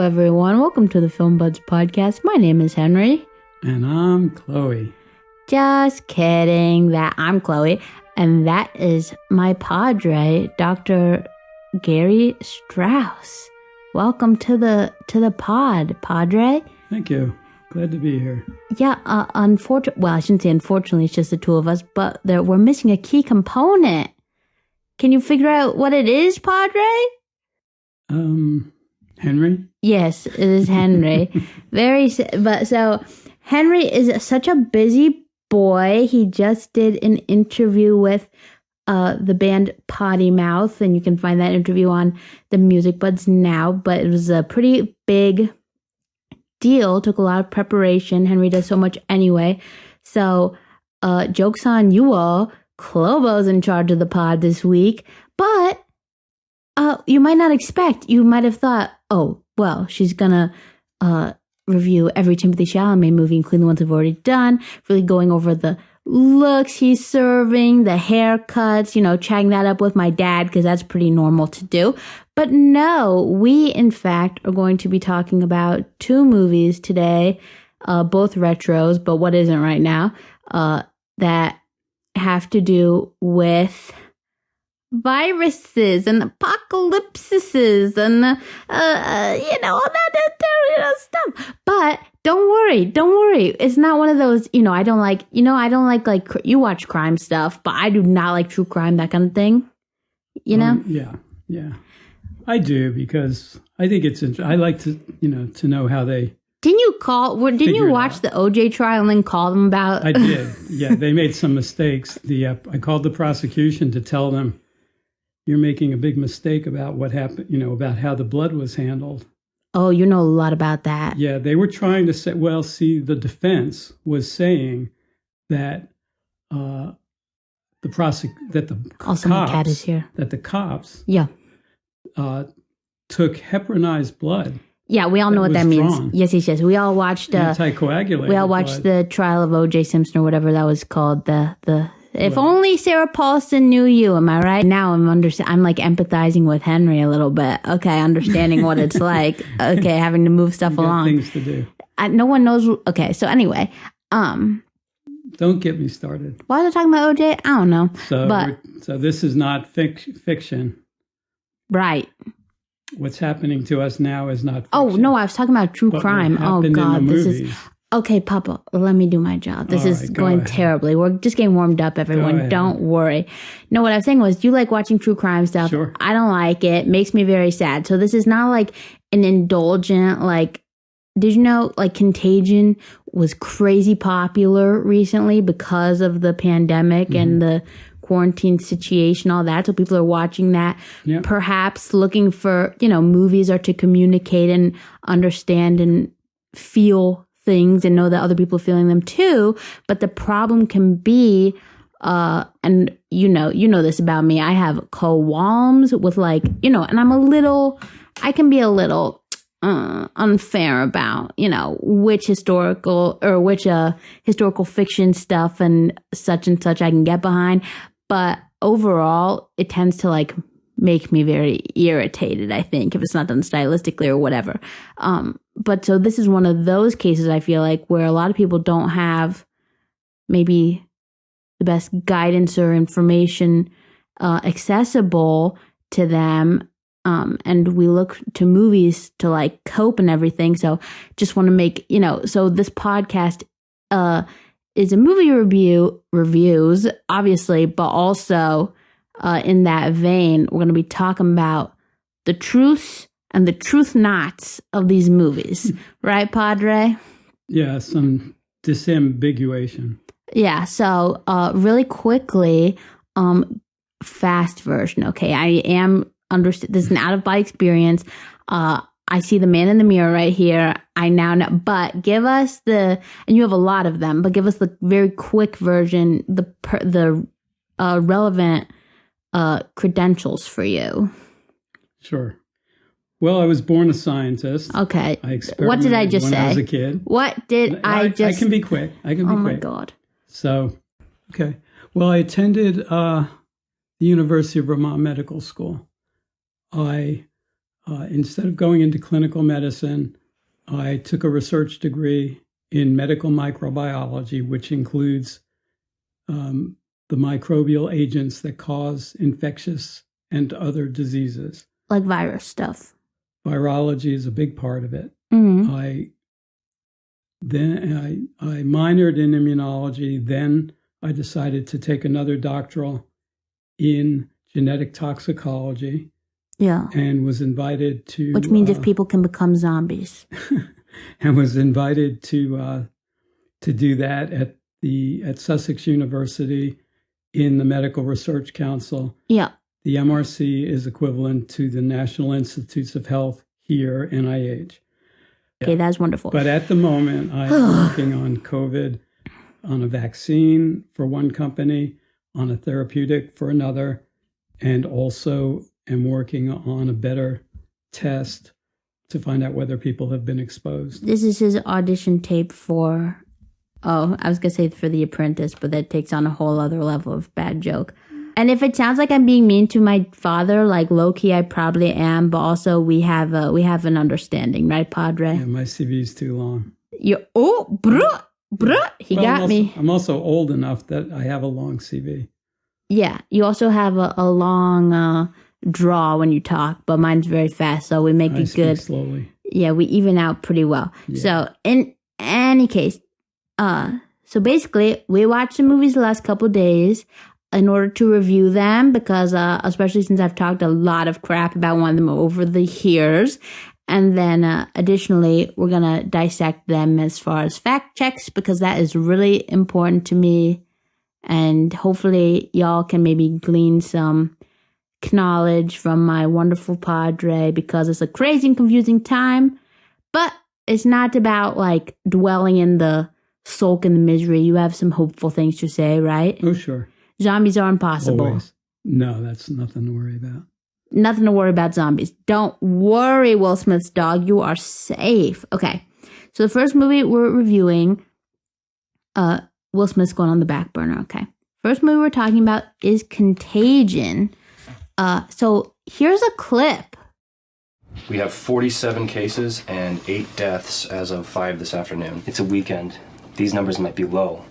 everyone. Welcome to the Film Buds podcast. My name is Henry. And I'm Chloe. Just kidding. I'm Chloe. And that is my padre, Dr. Gary Strauss. Welcome to the pod, Padre. Thank you. Glad to be here. Yeah, unfortunately, well, I shouldn't say unfortunately, it's just the two of us, but we're missing a key component. Can you figure out what it is, Padre? Henry? Yes, it is Henry. So Henry is such a busy boy. He just did an interview with the band Potty Mouth, and you can find that interview on the Music Buds now, but it was a pretty big deal. Took a lot of preparation. Henry does so much anyway. So joke's on you all. Clobo's in charge of the pod this week, but you might not expect. You might have thought, oh, well, she's gonna review every Timothée Chalamet movie, including the ones we've already done, really going over the looks he's serving, the haircuts, chatting that up with my dad, because that's pretty normal to do. But no, we, in fact, are going to be talking about two movies today, both retros, but what isn't right now, that have to do with viruses and apocalypses and all that stuff. But don't worry. It's not one of those, I don't like you watch crime stuff, but I do not like true crime, that kind of thing. Yeah. I do, because I think I like to know how they. Didn't you watch the OJ trial and then call them about? I did. Yeah, they made some mistakes. I called the prosecution to tell them, you're making a big mistake about what happened, about how the blood was handled. Oh, you know a lot about that. Yeah, they were trying to say, the defense was saying that the cops took heparinized blood. Yeah, we all know what that means. Drawn. Yes. We all watched anticoagulated. We all watched the trial of O.J. Simpson or whatever that was called. If only Sarah Paulson knew you. Am I right? Now I'm like empathizing with Henry a little bit. Okay, understanding what it's like. Okay, having to move stuff along. Things to do. No one knows. Okay, so anyway, don't get me started. Why was I talking about O.J.? I don't know. So this is not fiction, right? What's happening to us now is not fiction. Oh, no, I was talking about true crime. Oh, God, this is... Okay, Papa, let me do my job. This is going terribly. We're just getting warmed up, everyone. Don't worry. No, what I was saying was, you like watching true crime stuff. Sure. I don't like it. Makes me very sad. So this is not like an indulgent, did you know, Contagion was crazy popular recently because of the pandemic and the quarantine situation, all that. So people are watching that, perhaps looking for, movies are to communicate and understand and feel things and know that other people are feeling them too. But the problem can be, and you know this about me, I have qualms with and I can be a little unfair about, which historical fiction stuff and such I can get behind. But overall, it tends to make me very irritated, I think, if it's not done stylistically or whatever. But so this is one of those cases, I feel like, where a lot of people don't have maybe the best guidance or information accessible to them. And we look to movies to cope and everything. So just want to make, so this podcast is a movie reviews, obviously, but also in that vein, we're going to be talking about the truths and the truth nots of these movies. Right, Padre? Yeah, some disambiguation. Yeah, so really quickly, fast version. Okay, I am understood. This is an out-of-body experience. I see the man in the mirror right here. I now know, but give us and you have a lot of them, but give us the very quick version, the relevant credentials for you. Sure. Well, I was born a scientist. Okay. I experimented what did I just say? When I was a kid. What did I just... I can be quick. Oh my God. So, okay. Well, I attended the University of Vermont Medical School. I instead of going into clinical medicine, I took a research degree in medical microbiology, which includes the microbial agents that cause infectious and other diseases. Like virus stuff. Virology is a big part of it. Mm-hmm. I minored in immunology. Then I decided to take another doctoral in genetic toxicology. Yeah. And was invited to... Which means if people can become zombies. And was invited to do that at Sussex University in the Medical Research Council. Yeah. The MRC is equivalent to the National Institutes of Health here, NIH. Okay, that's wonderful. But at the moment, I'm working on COVID, on a vaccine for one company, on a therapeutic for another, and also am working on a better test to find out whether people have been exposed. This is his audition tape for, I was going to say for The Apprentice, but that takes on a whole other level of bad joke. And if it sounds like I'm being mean to my father, like low-key I probably am, but also we have an understanding, right, Padre? Yeah, my CV's too long. He got me. I'm also old enough that I have a long CV. Yeah, you also have a long draw when you talk, but mine's very fast, so we make it good. Speak slowly. Yeah, we even out pretty well. Yeah. So in any case, so basically we watched the movies the last couple of days in order to review them because especially since I've talked a lot of crap about one of them over the years. And then additionally, we're going to dissect them as far as fact checks because that is really important to me. And hopefully y'all can maybe glean some knowledge from my wonderful Padre because it's a crazy and confusing time. But it's not about like dwelling in the sulk and the misery. You have some hopeful things to say, right? Oh, sure. Zombies are impossible. Always. No, that's nothing to worry about. Nothing to worry about zombies. Don't worry, Will Smith's dog. You are safe. Okay. So the first movie we're reviewing, Will Smith's going on the back burner. Okay. First movie we're talking about is Contagion. So here's a clip. We have 47 cases and 8 deaths as of 5 this afternoon. It's a weekend. These numbers might be low.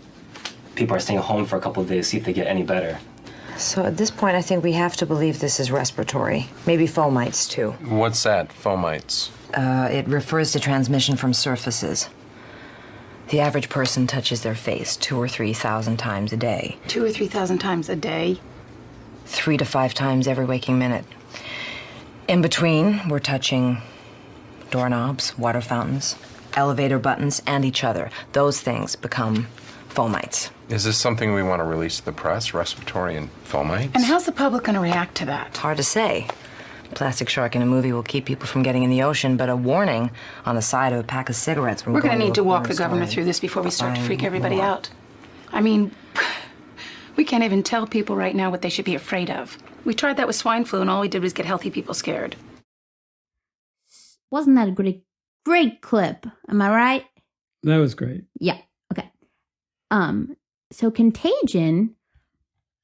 People are staying home for a couple of days, see if they get any better. So at this point, I think we have to believe this is respiratory. Maybe fomites, too. What's that, fomites? It refers to transmission from surfaces. The average person touches their face 2,000 or 3,000 times a day. 2,000 or 3,000 times a day? 3 to 5 times every waking minute. In between, we're touching doorknobs, water fountains, elevator buttons, and each other. Those things become fomites. Is this something we want to release to the press, respiratory and fomites? And how's the public going to react to that? Hard to say. Plastic shark in a movie will keep people from getting in the ocean, but a warning on the side of a pack of cigarettes... We're going to need to walk the governor through this before we start to freak everybody out. I mean, we can't even tell people right now what they should be afraid of. We tried that with swine flu, and all we did was get healthy people scared. Wasn't that a great clip? Am I right? That was great. Yeah. Okay. So Contagion,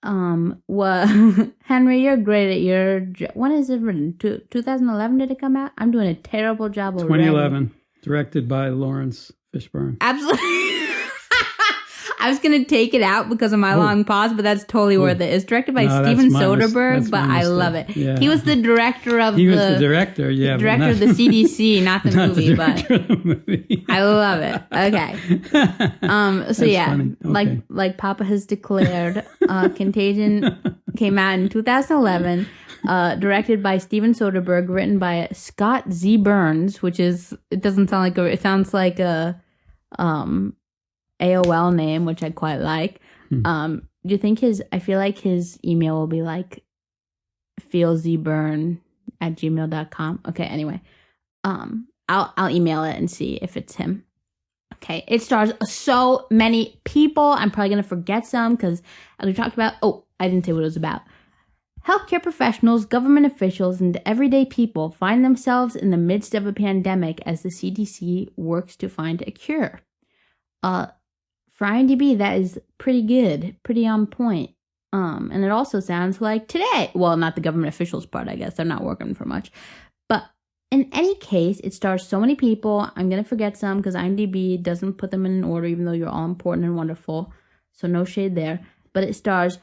Henry, you're great at your, when is it written? 2011 did it come out? I'm doing a terrible job already. 2011, directed by Lawrence Fishburne. Absolutely. I was going to take it out because of my long pause, but that's totally worth it. It's directed by Steven Soderbergh, but I love it. Yeah. He was the director of He was the director, yeah. The director of the CDC, not the movie, but movie. I love it. Okay. So yeah, funny. Okay. like Papa has declared, Contagion came out in 2011, directed by Steven Soderbergh, written by Scott Z. Burns, which is, it doesn't sound like it sounds like a AOL name, which I quite like. Do you think I feel like his email will be like feelzburn@gmail.com. Okay, anyway. I'll email it and see if it's him. Okay, it stars so many people. I'm probably going to forget some because as we talked about, I didn't say what it was about. Healthcare professionals, government officials, and everyday people find themselves in the midst of a pandemic as the CDC works to find a cure. For IMDb, that is pretty good, pretty on point. And it also sounds like today. Well, not the government officials part, I guess. They're not working for much. But in any case, it stars so many people. I'm going to forget some because IMDb doesn't put them in an order, even though you're all important and wonderful. So no shade there. But it stars,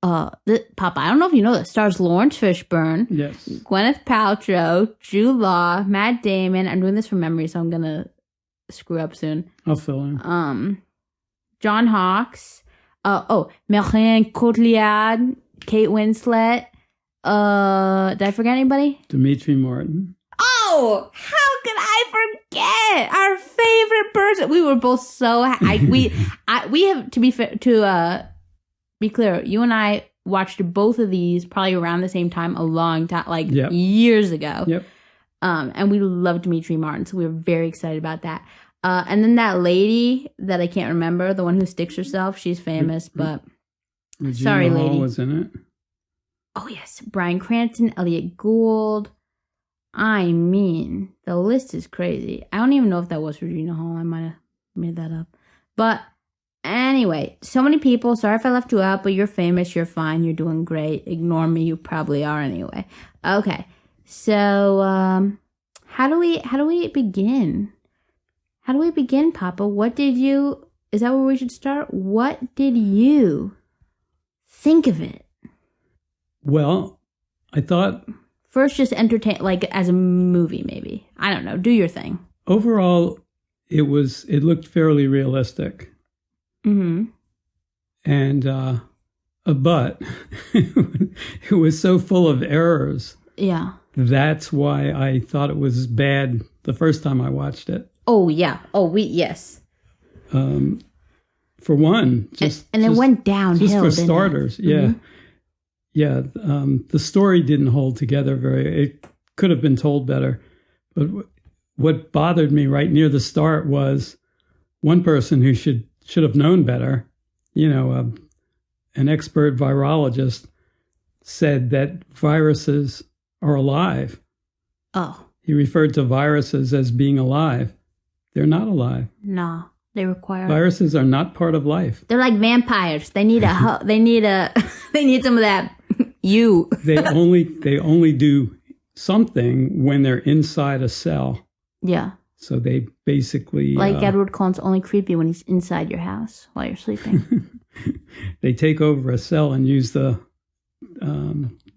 Papa, I don't know if you know this, stars Lawrence Fishburne, Yes. Gwyneth Paltrow, Jude Law, Matt Damon. I'm doing this from memory, so I'm going to screw up soon. I'll fill in. John Hawkes. Marianne Cotillard, Kate Winslet. Did I forget anybody? Dimitri Martin. Oh, how could I forget our favorite person? We were both so we have to be clear. You and I watched both of these probably around the same time, a long time, years ago. Yep. And we loved Dimitri Martin, so we were very excited about that. And then that lady that I can't remember, the one who sticks herself, she's famous, but Regina sorry, Hall lady. was in it. Oh, yes. Bryan Cranston, Elliot Gould. I mean, the list is crazy. I don't even know if that was Regina Hall. I might have made that up. But anyway, so many people. Sorry if I left you out, but you're famous. You're fine. You're doing great. Ignore me. You probably are anyway. Okay. So, how do we begin? How do we begin, Papa? Is that where we should start? What did you think of it? Well, I thought First, just entertain, like as a movie, maybe. I don't know. Do your thing. overall it looked fairly realistic. Mm-hmm. And but it was so full of errors. Yeah. That's why I thought it was bad the first time I watched it. Oh, yeah. Oh, yes. For one, and it went downhill. Just for didn't starters, it? yeah. Mm-hmm. Yeah, the story didn't hold together it could have been told better. But what bothered me right near the start was one person who should have known better, an expert virologist, said that viruses are alive. Oh. He referred to viruses as being alive. They're not alive. No. They require Viruses are not part of life. They're like vampires. They need they need some of that They only do something when they're inside a cell. Yeah. So they basically Edward Cullen's only creepy when he's inside your house while you're sleeping. They take over a cell and use the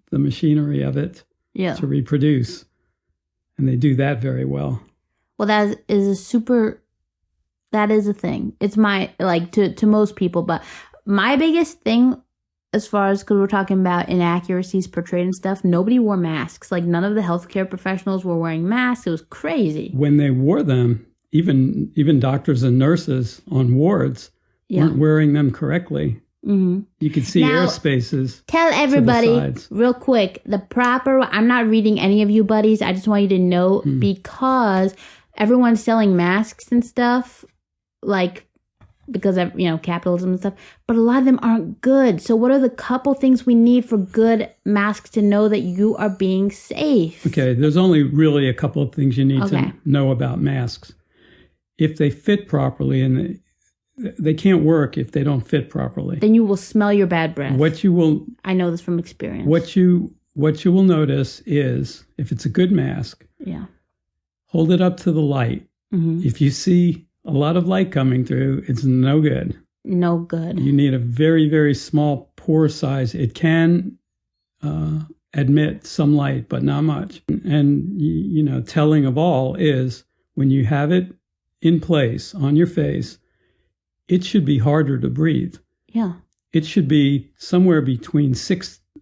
machinery of it to reproduce. And they do that very well. Well, that is a thing. It's my, to most people, but my biggest thing as far as, because we're talking about inaccuracies portrayed and stuff, nobody wore masks. Like, none of the healthcare professionals were wearing masks. It was crazy. When they wore them, even doctors and nurses on wards weren't wearing them correctly. Mm-hmm. You could see air spaces. Tell everybody real quick, I'm not reading any of you buddies. I just want you to know, because everyone's selling masks and stuff, because of, capitalism and stuff, but a lot of them aren't good. So what are the couple things we need for good masks to know that you are being safe? Okay, there's only really a couple of things you need to know about masks. If they fit properly, and they can't work if they don't fit properly. Then you will smell your bad breath. I know this from experience. What you will notice is, if it's a good mask, hold it up to the light. Mm-hmm. If you see a lot of light coming through, it's no good. No good. You need a very, very small pore size. It can admit some light, but not much. And, telling of all is, when you have it in place on your face, it should be harder to breathe. Yeah. It should be somewhere between 40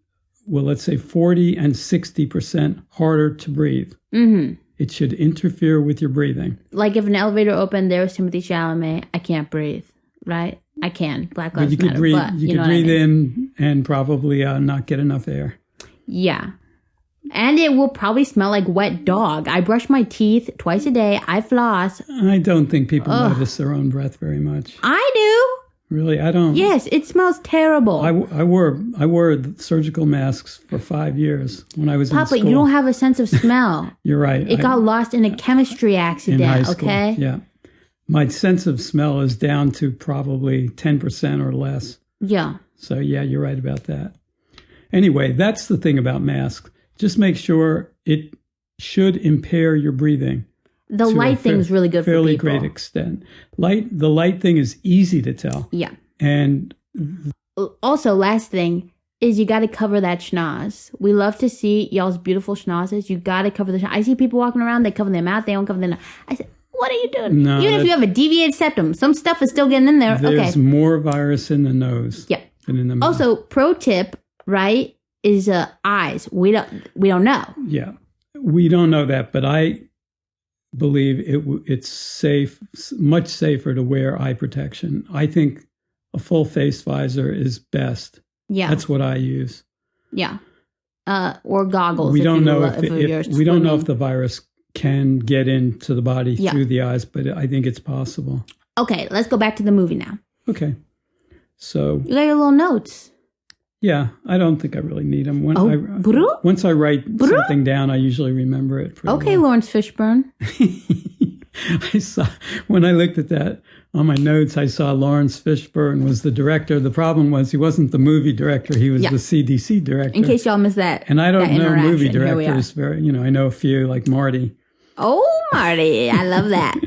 and 60% harder to breathe. Mm-hmm. It should interfere with your breathing. Like if an elevator opened, there was Timothée Chalamet, I can't breathe, right? I can. Black Lives Matter. You could breathe in and probably not get enough air. Yeah. And it will probably smell like wet dog. I brush my teeth twice a day. I floss. I don't think people notice their own breath very much. I do. Really? I don't. Yes, it smells terrible. I wore surgical masks for 5 years when I was in school. Papa, you don't have a sense of smell. You're right. It got lost in a chemistry accident, in high school. Okay? Yeah. My sense of smell is down to probably 10% or less. Yeah. So, yeah, you're right about that. Anyway, that's the thing about masks. Just make sure it should impair your breathing. The light thing is really good for people. Fairly great extent. The light thing is easy to tell. Yeah. And also, last thing is you got to cover that schnoz. We love to see y'all's beautiful schnozzes. You got to cover the schnoz. I see people walking around, they cover their mouth, they don't cover their nose. I said, what are you doing? No, even if you have a deviated septum, some stuff is still getting in there. There's more virus in the nose than in the mouth. Also, pro tip, right, is eyes. We don't know. Yeah. We don't know that, but I believe it's safe, much safer to wear eye protection. I think a full face visor is best. Yeah. That's what I use. Yeah. Or goggles. We don't know if the virus can get into the body through the eyes, but I think it's possible. Okay, let's go back to the movie now. Okay. So you got your little notes. Yeah, I don't think I really need them. Once I write something down, I usually remember it. Okay, well. Lawrence Fishburne. When I looked at that on my notes, I saw Lawrence Fishburne was the director. The problem was he wasn't the movie director; he was the CDC director. In case y'all missed that, and I don't know movie directors very. I know a few like Marty. Oh, Marty, I love that.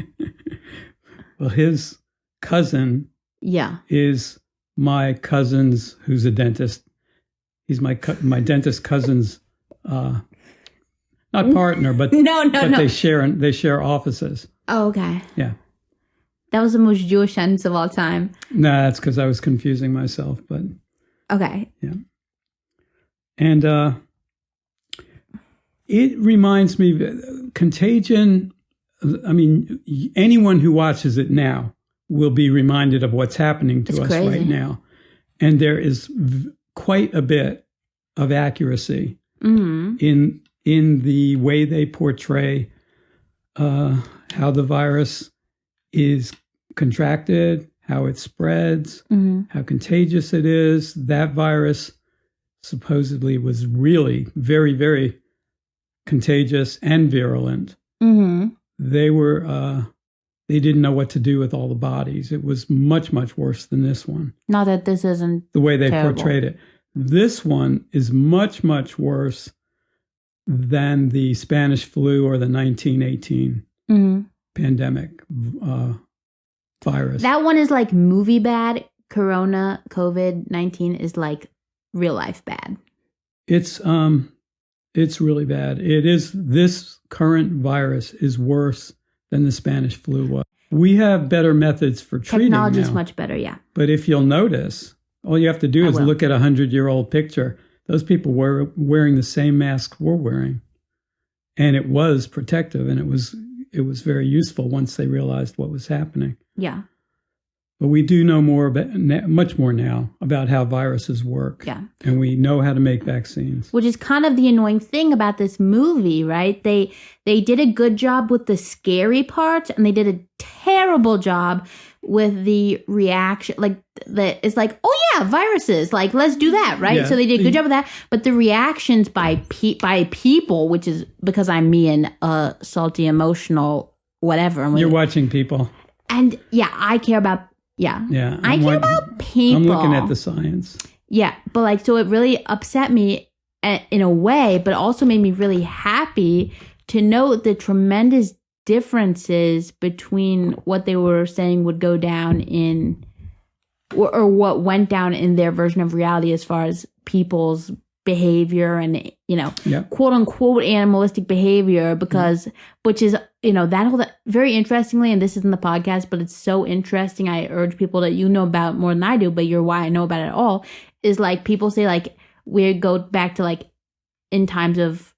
Well, his cousin, is my cousin's, who's a dentist. He's my dentist cousin's, not partner, but no. They share offices. Oh, okay. Yeah. That was the most Jewish sentence of all time. Nah, that's because I was confusing myself, but. Okay. Yeah. And it reminds me, Contagion, I mean, anyone who watches it now will be reminded of what's happening to us right now. And there is quite a bit of accuracy in the way they portray how the virus is contracted, how it spreads, how contagious it is. That virus supposedly was really very, very contagious and virulent. They didn't know what to do with all the bodies. It was much, much worse than this one. Not that this isn't the way they terrible. Portrayed it. This one is much, much worse than the Spanish flu or the 1918 pandemic virus. That one is like movie bad. Corona, COVID-19 is like real life bad. It's really bad. It is. This current virus is worse than the Spanish flu was. We have better methods for treating now. Technology is much better, yeah. But if you'll notice, all you have to do is look at a 100-year-old picture. Those people were wearing the same mask we're wearing. And it was protective, and it was very useful once they realized what was happening. Yeah. But we do know much more now about how viruses work. Yeah. And we know how to make vaccines. Which is kind of the annoying thing about this movie, right? They did a good job with the scary parts, and they did a terrible job with the reaction. Like, it's like, oh yeah, viruses. Like, let's do that, right? Yeah. So they did a good job with that. But the reactions by people, which is because I'm me and salty, emotional, whatever. You're watching people. And yeah, I care about... Yeah. I care about people. I'm looking at the science. Yeah. But like, so it really upset me in a way, but also made me really happy to note the tremendous differences between what they were saying would go down in, or what went down in their version of reality as far as people's behavior and, quote unquote animalistic behavior, because, which is, that very interestingly, and this isn't the podcast, but it's so interesting. I urge people that about more than I do, but you're why I know about it all, is like people say like we go back to like in times of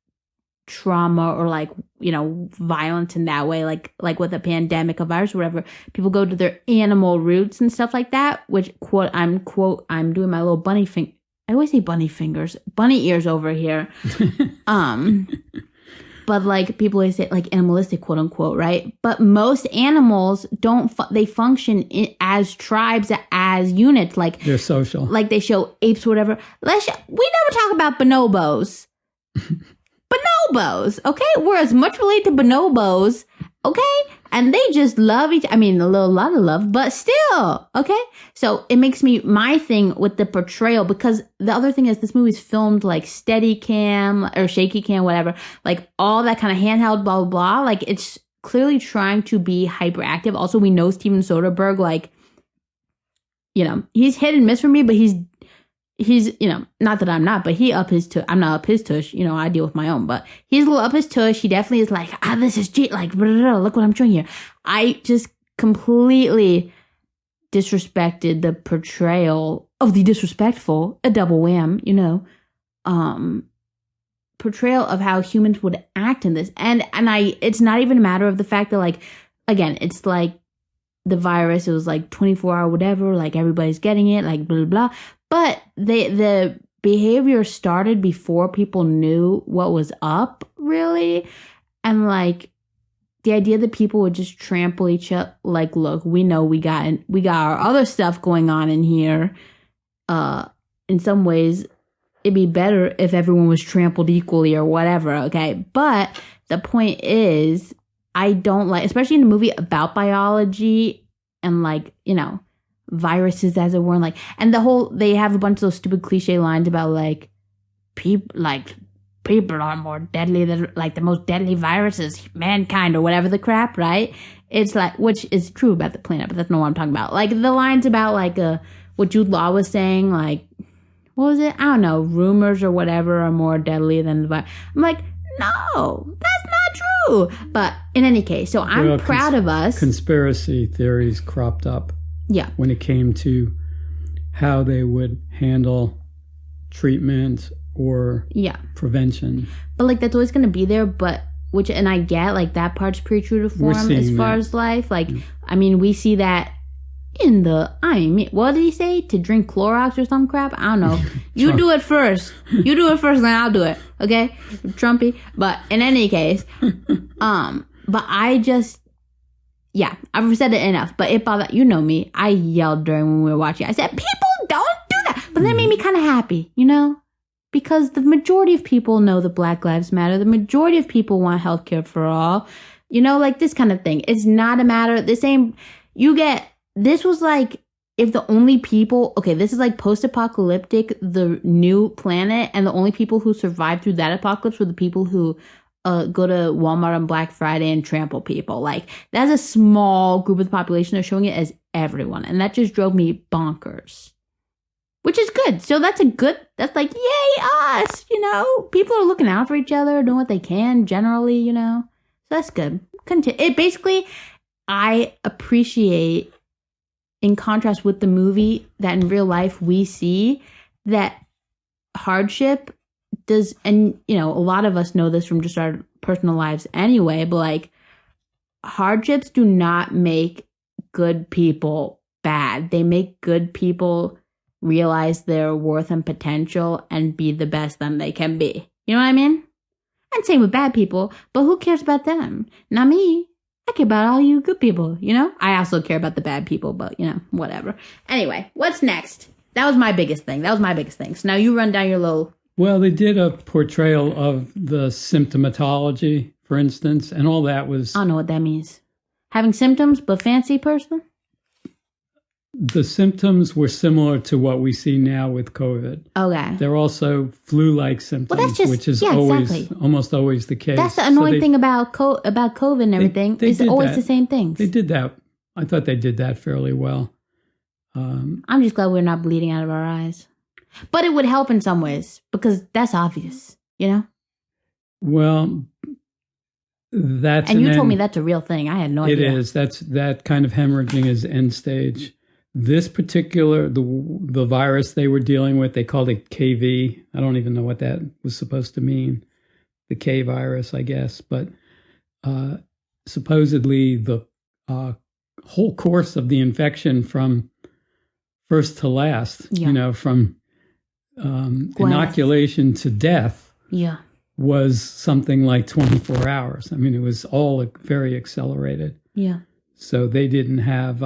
trauma or like, violence in that way, like with a pandemic, a virus, or whatever, people go to their animal roots and stuff like that, which I'm doing my little bunny finger. I always say bunny ears over here. But like people always say like animalistic, quote unquote, right? But most animals they function as tribes, as units. Like they're social. Like they show apes or whatever. We never talk about bonobos. Bonobos, okay? We're as much related to bonobos, okay, And they just love a lot of love, but still, okay? So it makes me, my thing with the portrayal, because the other thing is this movie's filmed like steady cam or shaky cam, whatever, like all that kind of handheld, blah, blah, blah. Like it's clearly trying to be hyperactive. Also, we know Steven Soderbergh, like, you know, he's hit and miss for me, but he's, you know, not that I'm not, but I'm not up his tush, you know, I deal with my own, but he's a little up his tush. He definitely is like, this is like, blah, blah, blah, look what I'm showing here. I just completely disrespected the portrayal of the disrespectful, a double wham, you know, portrayal of how humans would act in this. And it's not even a matter of the fact that, like, again, it's like the virus, it was like 24-hour whatever, like everybody's getting it, like blah, blah, blah. But the behavior started before people knew what was up, really. And, like, the idea that people would just trample each other, like, look, we know we got our other stuff going on in here. In some ways, it'd be better if everyone was trampled equally or whatever, okay? But the point is, I don't like, especially in a movie about biology and, like, you know, viruses, as it were, and they have a bunch of those stupid cliche lines about like people are more deadly than, like, the most deadly virus is mankind or whatever the crap, right? It's like, which is true about the planet, but that's not what I'm talking about. Like the lines about like what Jude Law was saying, like, what was it? I don't know, rumors or whatever are more deadly than the virus. I'm like, no, that's not true. But in any case, so I'm proud of us. Conspiracy theories cropped up. Yeah. When it came to how they would handle treatment or prevention. But, like, that's always going to be there, and I get, like, that part's pretty true to form as far as life. Like, I mean, we see that what did he say? To drink Clorox or some crap? I don't know. You do it first. You do it first, then I'll do it. Okay? Trumpy. But in any case, but I just, yeah, I've said it enough, but it bothered, you know me, I yelled during when we were watching. I said, people don't do that. But that made me kind of happy, you know? Because the majority of people know that Black Lives Matter. The majority of people want healthcare for all. You know, like this kind of thing. It's not a matter, this was like, if the only people, okay, this is like post-apocalyptic, the new planet, and the only people who survived through that apocalypse were the people who go to Walmart on Black Friday and trample people. Like, that's a small group of the population. They're showing it as everyone. And that just drove me bonkers. Which is good. So that's like, yay, us, you know? People are looking out for each other, doing what they can generally, you know? So that's good. I appreciate, in contrast with the movie, that in real life we see that hardship does, and, you know, a lot of us know this from just our personal lives anyway, but, like, hardships do not make good people bad. They make good people realize their worth and potential and be the best them they can be. You know what I mean? And same with bad people, but who cares about them? Not me. I care about all you good people, you know? I also care about the bad people, but, you know, whatever. Anyway, what's next? That was my biggest thing. So now you run down your little... Well, they did a portrayal of the symptomatology, for instance, and all that was... I don't know what that means. Having symptoms, but fancy person? The symptoms were similar to what we see now with COVID. Okay. They're also flu-like symptoms, which is almost always the case. That's the annoying thing about COVID and everything. It's always the same things. They did that. I thought they did that fairly well. I'm just glad we're not bleeding out of our eyes. But it would help in some ways, because that's obvious, you know? Well, that's... And you told me that's a real thing. I had no idea. It is. That kind of hemorrhaging is end stage. This particular, the virus they were dealing with, they called it KV. I don't even know what that was supposed to mean. The K virus, I guess. But supposedly the whole course of the infection from first to last, you know, from inoculation to death, was something like 24 hours. I mean, it was all very accelerated. Yeah. So they didn't have...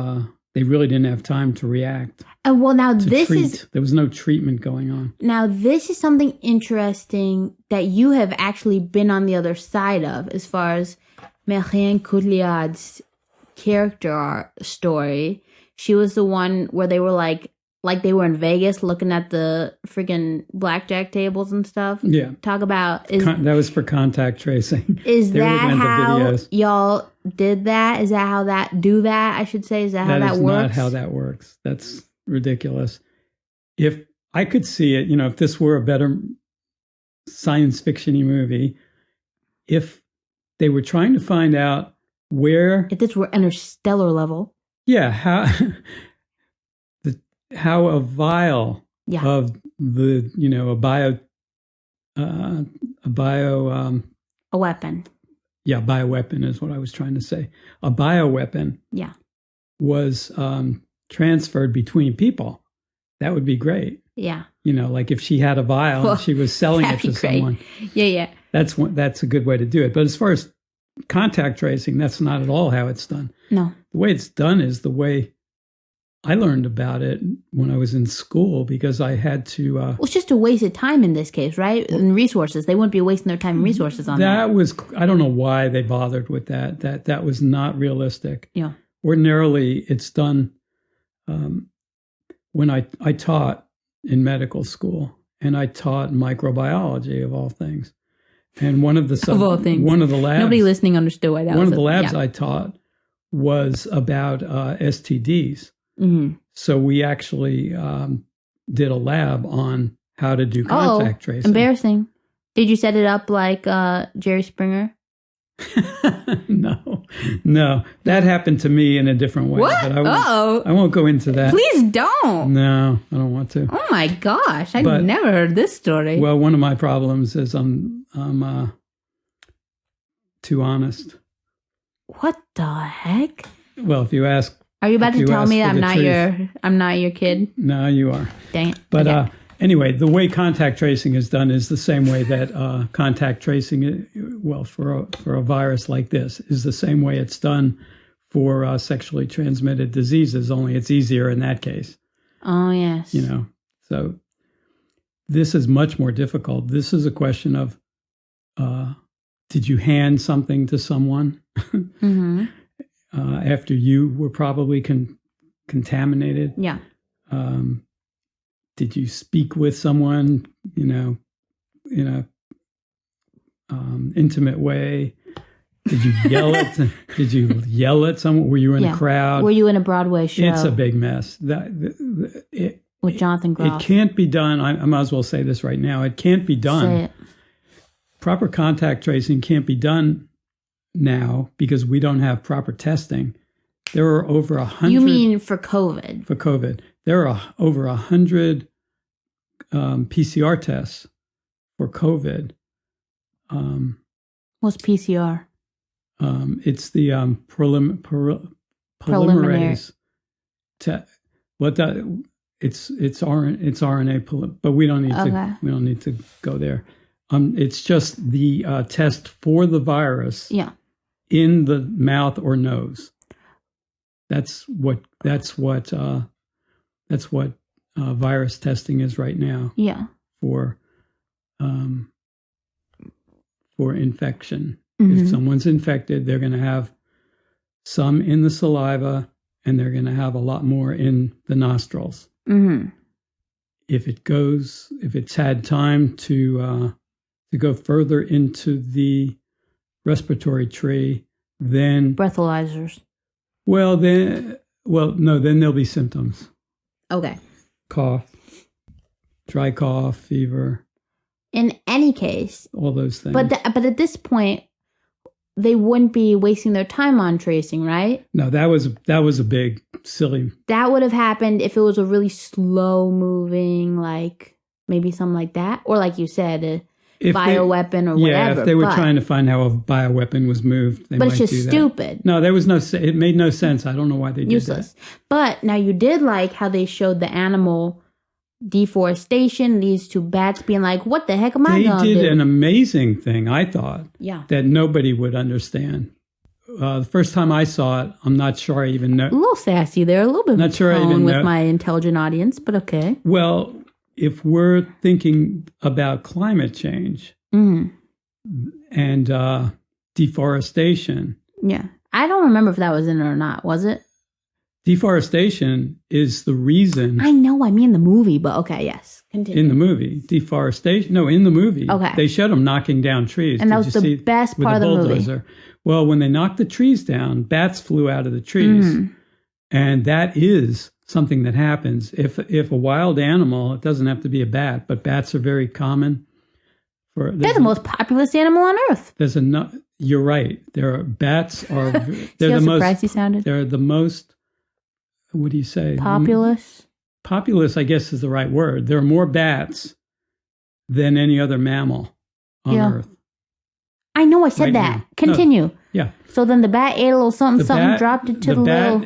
They really didn't have time to react. Well, now there was no treatment going on. Now, this is something interesting that you have actually been on the other side of, as far as Marianne Cotillard's character story. She was the one where they were like they were in Vegas looking at the freaking blackjack tables and stuff. Yeah. Talk about That was for contact tracing. Is They were that looking at the how videos. y'all did that? Is that how that do that? I should say, is that how that That is works? not how that works. That's ridiculous. If I could see it, if this were a better science fiction-y movie, if they were trying to find out where, If this were interstellar level, how a vial yeah, of the a weapon, bioweapon is what I was trying to say. A bioweapon yeah, was transferred between people. That would be great. yeah, Like if she had a vial and she was selling it that'd to be great. someone. Yeah. That's a good way to do it. But as far as contact tracing, that's not at all how it's done. No, The way it's done is the way I learned about it when I was in school, because I had to. well, it's just a waste of time in this case, right? And resources. They wouldn't be wasting their time and resources on that. That was, I don't know why they bothered with that. That was not realistic. Yeah. Ordinarily, it's done when I taught in medical school, and I taught microbiology of all things. And one of the Of all things. one of the labs, Nobody listening understood why that one was of the labs yeah. I taught was about STDs. Mm-hmm. So we actually did a lab on how to do contact tracing. Embarrassing. Did you set it up like Jerry Springer? No, that happened to me in a different way. What? But Uh-oh. I won't go into that. Please don't. No, I don't want to. Oh my gosh, I've But- never heard this story. Well, one of my problems is I'm too honest. What the heck? Well, if you ask, Are you about If to you tell ask me for I'm the not truth. I'm not your kid? no, you are. Dang it. But Okay. anyway, the way contact tracing is done is the same way that contact tracing, for a virus like this, is the same way it's done for sexually transmitted diseases. Only it's easier in that case. Oh yes. So this is much more difficult. This is a question of, did you hand something to someone Mm-hmm. after you were probably contaminated? Yeah. Did you speak with someone, in a intimate way? Did you yell at? Did you yell at someone? Were you in a crowd? Were you in a Broadway show? It's a big mess. with Jonathan Groff? It can't be done. I might as well say this right now. It can't be done. Say it. Proper contact tracing can't be done now because we don't have proper testing. There are over 100. You mean for COVID? For COVID, there are over 100 PCR tests for COVID. What's PCR? It's the Preliminary. polymerase. It's RNA, but we don't need Okay. to. We don't need to go there. It's just the test for the virus Yeah. in the mouth or nose. That's what virus testing is right now Yeah. for infection. Mhm. If someone's infected, they're going to have some in the saliva, and they're going to have a lot more in the nostrils. Mm-hmm. If it's had time to go further into the respiratory tree, then Breathalyzers. then there'll be symptoms: Okay. cough, dry cough, fever, In any case, all those things. but at this point, they wouldn't be wasting their time on tracing, right? No, that was a big silly. That would have happened if it was a really slow moving, like maybe something like that, or like you said, a bioweapon or whatever. Yeah, if they were but, trying to find how a bioweapon was moved, they but might it's just do that. stupid, No, there was no. It made no sense. I don't know why they did useless. that. But now you did like how they showed the animal deforestation. These two bats being like, "What the heck am I They gonna do?" did an amazing thing, I thought, Yeah, that nobody would understand. The first time I saw it, I'm not sure I even know. a little sassy there, a little bit Not sure I prone even with know. my intelligent audience, but okay. Well, if we're thinking about climate change Mm-hmm. and deforestation, Yeah, I don't remember if that was in it or not. Was it? Deforestation is the reason. I know. I mean the movie, but okay, yes. Continue. In the movie, deforestation. No, in the movie. Okay. They showed them knocking down trees. And that was the best part of the movie. Well, when they knocked the trees down, bats flew out of the trees. And that is something that happens. If a wild animal, it doesn't have to be a bat, but bats are very common. They're the most populous animal on Earth. You're right. Bats are. They're the most. Surprised you sounded. They're the most. What do you say? Populous. Populous, I guess, is the right word. There are more bats than any other mammal on Earth. I know I said right that. Now. Continue. No. Yeah. So then the bat ate a little something, dropped it to the little...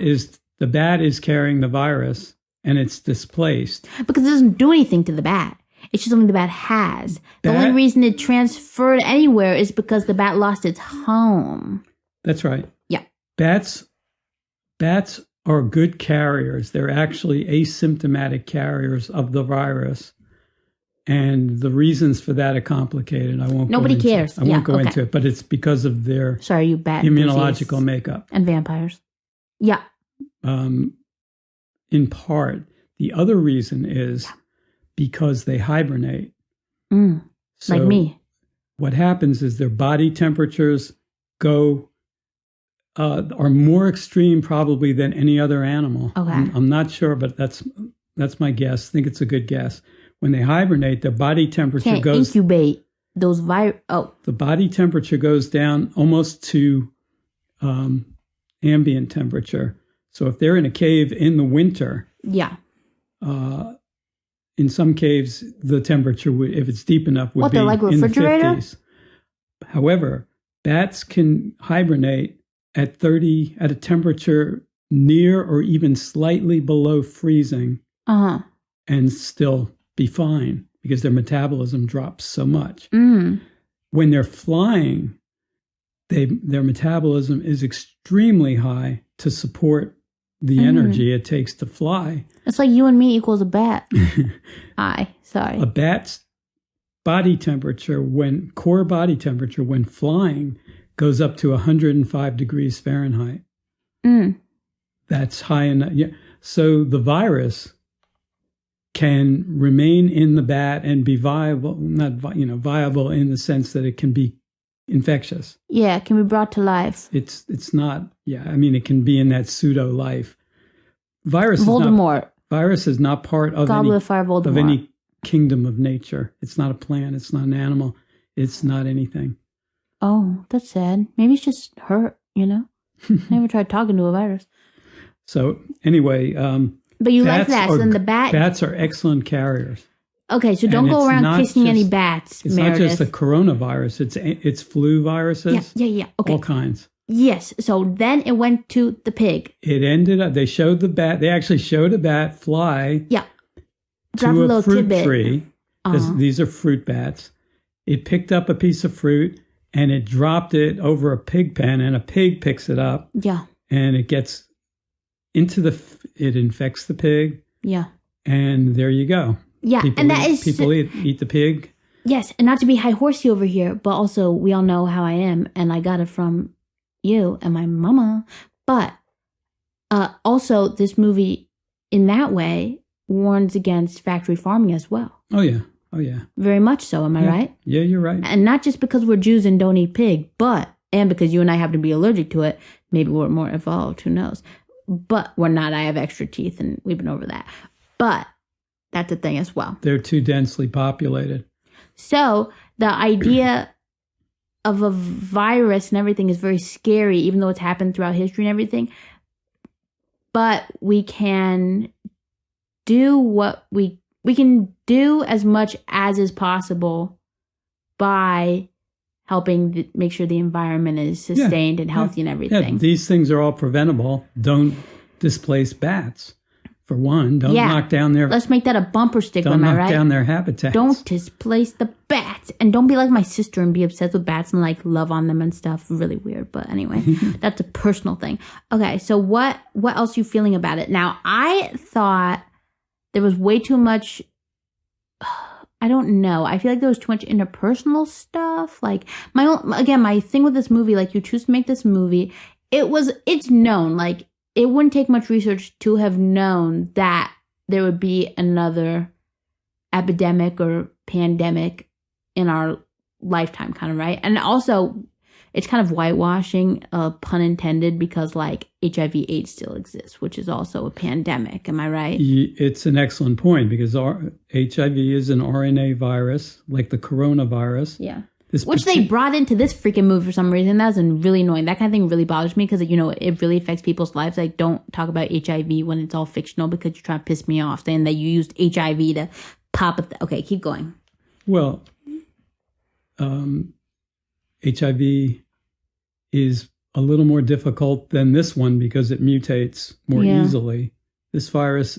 The bat is carrying the virus, and it's displaced. Because it doesn't do anything to the bat. It's just something the bat has. The only reason it transferred anywhere is because the bat lost its home. That's right. Yeah. Bats are good carriers. They're actually asymptomatic carriers of the virus. And the reasons for that are complicated. Nobody cares. I won't go into it, but it's because of their immunological makeup. And vampires. Yeah. In part. The other reason is because they hibernate. So like me. What happens is their body temperatures are more extreme probably than any other animal. Okay. I'm not sure, but that's my guess. I think it's a good guess. When they hibernate, their body temperature goes... incubate those The body temperature goes down almost to ambient temperature. So if they're in a cave in the winter... Yeah. In some caves, the temperature, if it's deep enough, would be like refrigerator? In the 50s. However, bats can hibernate at a temperature near or even slightly below freezing and still be fine because their metabolism drops so much. When they're flying, their metabolism is extremely high to support the energy it takes to fly. It's like you and me equals a bat. Sorry. A bat's body temperature, core body temperature when flying, goes up to 105 degrees Fahrenheit. That's high enough. Yeah. So the virus can remain in the bat and be viable, viable in the sense that it can be infectious. Yeah, it can be brought to life. It's not, it can be in that pseudo life. Voldemort. Virus is not part of any kingdom of nature. It's not a plant. It's not an animal. It's not anything. Oh, that's sad. Maybe it's just hurt, Never tried talking to a virus. So anyway, but you like that. So then the bats are excellent carriers. Okay, so don't go around kissing any bats, It's Meredith. not just the coronavirus. It's flu viruses. Yeah. Okay. All kinds. Yes. So then it went to the pig. It ended up. They showed the bat. They actually showed a bat fly. Yeah. To a fruit tree. Because these are fruit bats. It picked up a piece of fruit and it dropped it over a pig pen, and a pig picks it up. Yeah. And it gets into it infects the pig. Yeah. And there you go. Yeah, People eat the pig. Yes, and not to be high horsey over here, but also we all know how I am, and I got it from you and my mama. But also, this movie, in that way, warns against factory farming as well. Oh yeah. Very much so. Am I right? Yeah, you're right. And not just because we're Jews and don't eat pig, and because you and I happen to be allergic to it. Maybe we're more evolved. Who knows? But we're not. I have extra teeth, and we've been over that. But that's a thing as well. They're too densely populated. So the idea of a virus and everything is very scary, even though it's happened throughout history and everything. But we can do what we can do as much as is possible by helping make sure the environment is sustained and healthy and everything. Yeah, these things are all preventable. Don't displace bats. For one, don't knock down their... Let's make that a bumper sticker, am I right? Don't knock down their habitats. Don't displace the bats. And don't be like my sister and be obsessed with bats and love on them and stuff. Really weird. But anyway, that's a personal thing. Okay, so what else are you feeling about it? Now, I thought there was way too much... I don't know. I feel like there was too much interpersonal stuff. My thing with this movie, you choose to make this movie... it's known. Like, it wouldn't take much research to have known that there would be another epidemic or pandemic in our lifetime, kind of, right? And also, it's kind of whitewashing, pun intended, because like HIV/AIDS still exists, which is also a pandemic. Am I right? It's an excellent point, because HIV is an RNA virus, like the coronavirus. Yeah. Which they brought into this freaking movie for some reason. That was really annoying. That kind of thing really bothers me, because, you know, it really affects people's lives. Like, don't talk about HIV when it's all fictional, because you're trying to piss me off saying that you used HIV to pop it. Okay, keep going. Well, HIV is a little more difficult than this one because it mutates more easily. This virus,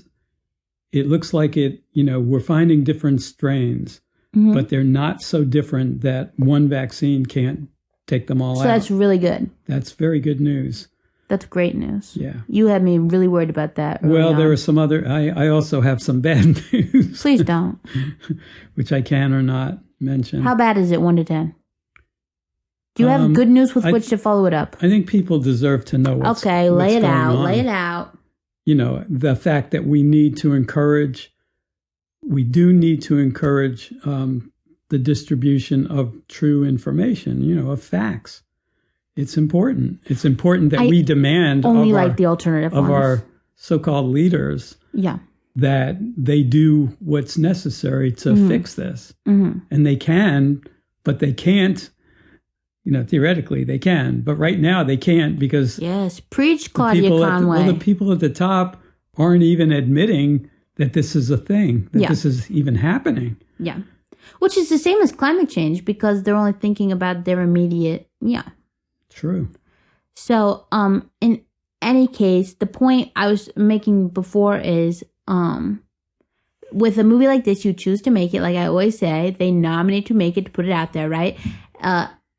it looks like it, you know, we're finding different strains, but they're not so different that one vaccine can't take them all out. So that's really good. That's very good news. That's great news. Yeah. You had me really worried about that. Well, there are some other, I also have some bad news. Please don't. Which I can or not mention. How bad is it, 1 to 10? Do you have good news with which to follow it up? I think people deserve to know what's Okay, lay it going out. on. Lay it out. You know, the fact that we do need to encourage the distribution of true information, you know, of facts. It's important. It's important that we demand only like the alternative of ones. our so-called leaders that they do what's necessary to fix this. And they can, but they can't. You know, theoretically they can, but right now they can't, because yes, preach, Claudia Conway. The people at the top aren't even admitting that this is a thing, that this is even happening. Yeah, which is the same as climate change, because they're only thinking about their immediate. Yeah, true. So, in any case, the point I was making before is, with a movie like this, you choose to make it. Like I always say, they nominate to make it, to put it out there, right?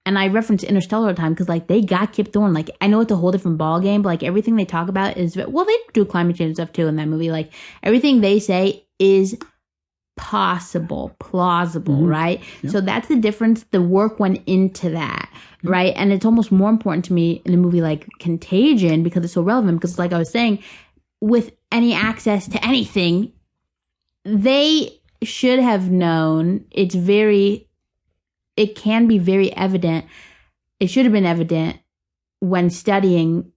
And I reference Interstellar all the time, because like they got Kip Thorne. Like, I know it's a whole different ball game, but like everything they talk about is, well, they do climate change stuff too in that movie. Like everything they say is plausible, right? Yep. So that's the difference. The work went into that, right? And it's almost more important to me in a movie like Contagion, because it's so relevant. Because like I was saying, with any access to anything, they should have known. It can be very evident. It should have been evident when studying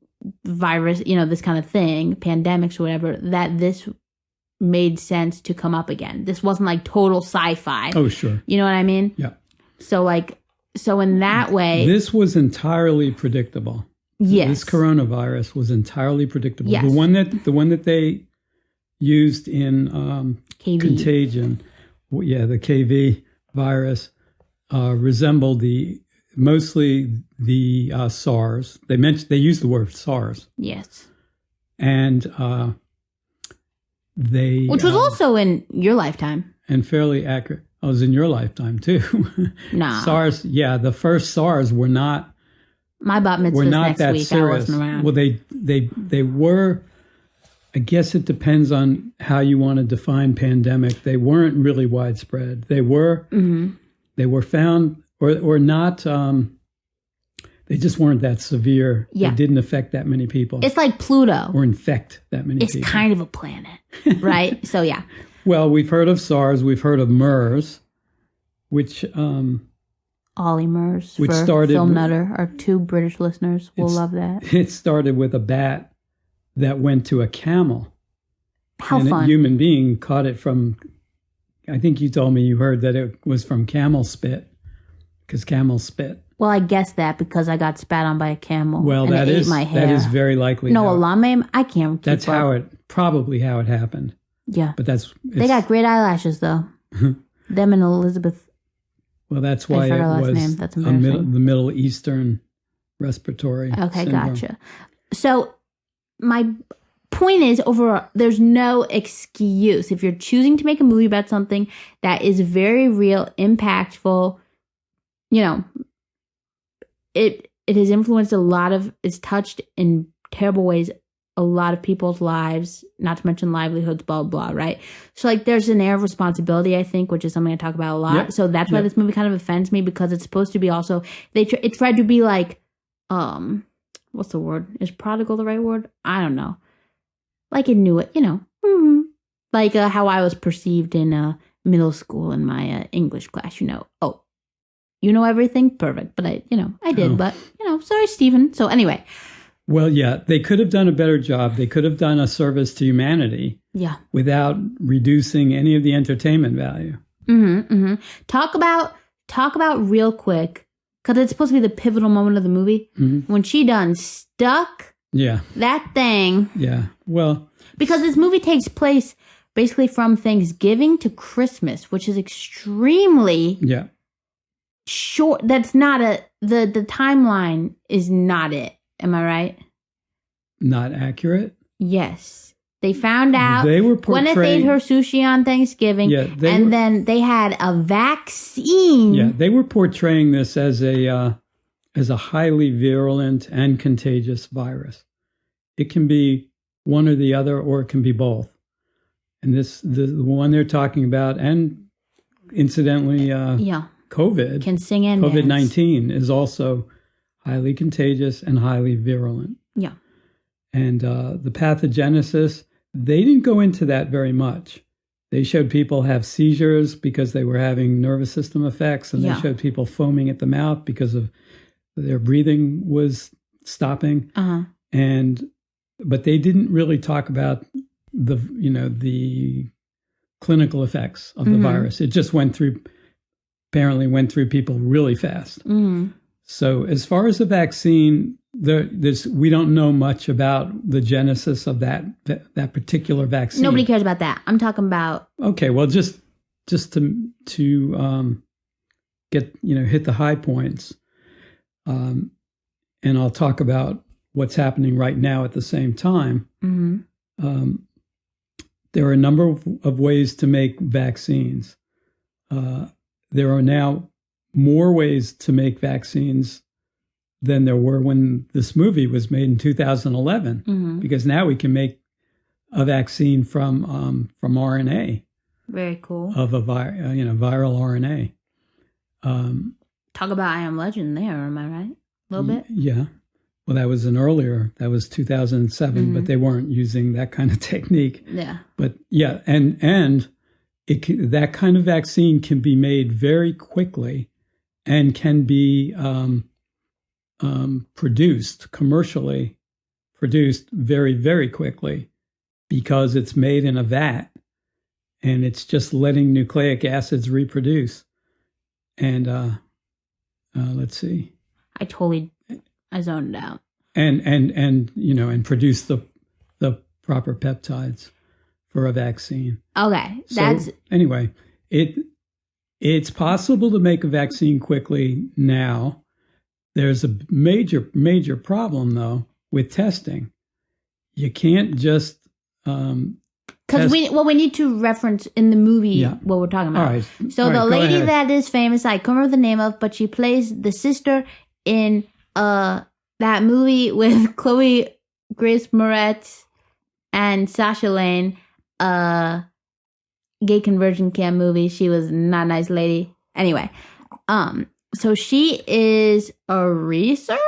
virus, you know, this kind of thing, pandemics or whatever, that this made sense to come up again. This wasn't like total sci-fi. Oh, sure. You know what I mean? Yeah. So in that way, this was entirely predictable. Yes. This coronavirus was entirely predictable. Yes. The one that they used in KV. Contagion, the KV virus, resembled mostly the SARS. They used the word SARS. Yes. And which was also in your lifetime. And fairly accurate. I was in your lifetime too. Nah. SARS, the first SARS were not. My bat mitzvah's next that week. Serious. I wasn't around. Well, they were. I guess it depends on how you want to define pandemic. They weren't really widespread. They were. Mm-hmm. They were found or not. They just weren't that severe. Yeah. They didn't affect that many people. It's like Pluto. Or infect that many people. It's kind of a planet, right? So, yeah. Well, we've heard of SARS. We've heard of MERS, which... Ollie Murs, which for started Film Nutter. Our 2 British listeners will love that. It started with a bat that went to a camel. How fun. A human being caught it from... I think you told me you heard that it was from camel spit, because camels spit. Well, I guessed that because I got spat on by a camel. Well, and that it ate my hair. That is very likely. No, a lame. I can't. That's probably how it happened. Yeah, but they got great eyelashes though. Them and Elizabeth. Well, that's why it was That's the Middle Eastern respiratory. Okay, syndrome. Gotcha. So my point is, overall, there's no excuse if you're choosing to make a movie about something that is very real, impactful. You know, it has influenced it's touched in terrible ways a lot of people's lives, not to mention livelihoods, blah, blah, blah, right? So, like, there's an air of responsibility, I think, which is something I talk about a lot. Yep. So that's why this movie kind of offends me, because it's supposed to be also, it tried to be like, what's the word? Is prodigal the right word? I don't know. Like it knew it, Like how I was perceived in middle school in my English class, Oh, you know everything? Perfect. But I did. But, sorry, Stephen. So anyway. Well, yeah, they could have done a better job. They could have done a service to humanity. Yeah. Without reducing any of the entertainment value. Talk about real quick, because it's supposed to be the pivotal moment of the movie, when she done stuck that thing. Yeah, well. Because this movie takes place basically from Thanksgiving to Christmas, which is extremely short. That's not the timeline is not it. Am I right? Not accurate? Yes. They found out they were Gwyneth ate her sushi on Thanksgiving, then they had a vaccine. Yeah, they were portraying this as a highly virulent and contagious virus. It can be one or the other, or it can be both. And the one they're talking about, and incidentally, COVID can sing and COVID-19 is also highly contagious and highly virulent. Yeah, and the pathogenesis. They didn't go into that very much. They showed people have seizures because they were having nervous system effects, and they showed people foaming at the mouth because of their breathing was stopping. But they didn't really talk about the clinical effects of the virus. It just apparently went through people really fast. So as far as the vaccine, we don't know much about the genesis of that particular vaccine. Nobody cares about that. I'm talking about. Okay, well, just to get hit the high points, and I'll talk about what's happening right now at the same time. There are a number of ways to make vaccines. There are now more ways to make vaccines than there were when this movie was made in 2011, because now we can make a vaccine from RNA. Very cool. Of a viral RNA. Talk about I Am Legend there, am I right? A little bit? Yeah. Well, that was that was 2007, but they weren't using that kind of technique. Yeah. But yeah, and that kind of vaccine can be made very quickly and can be commercially produced very, very quickly, because it's made in a vat and it's just letting nucleic acids reproduce. And let's see. I zoned out. And produce the proper peptides for a vaccine. Okay. Anyway, it's possible to make a vaccine quickly now. There's a major problem, though, with testing. You can't just because we need to reference in the movie what we're talking about. All right. So the lady that is famous, I can't remember the name of, but she plays the sister in that movie with Chloe Grace Moretz and Sasha Lane, gay conversion camp movie. She was not a nice lady. Anyway, so she is a researcher,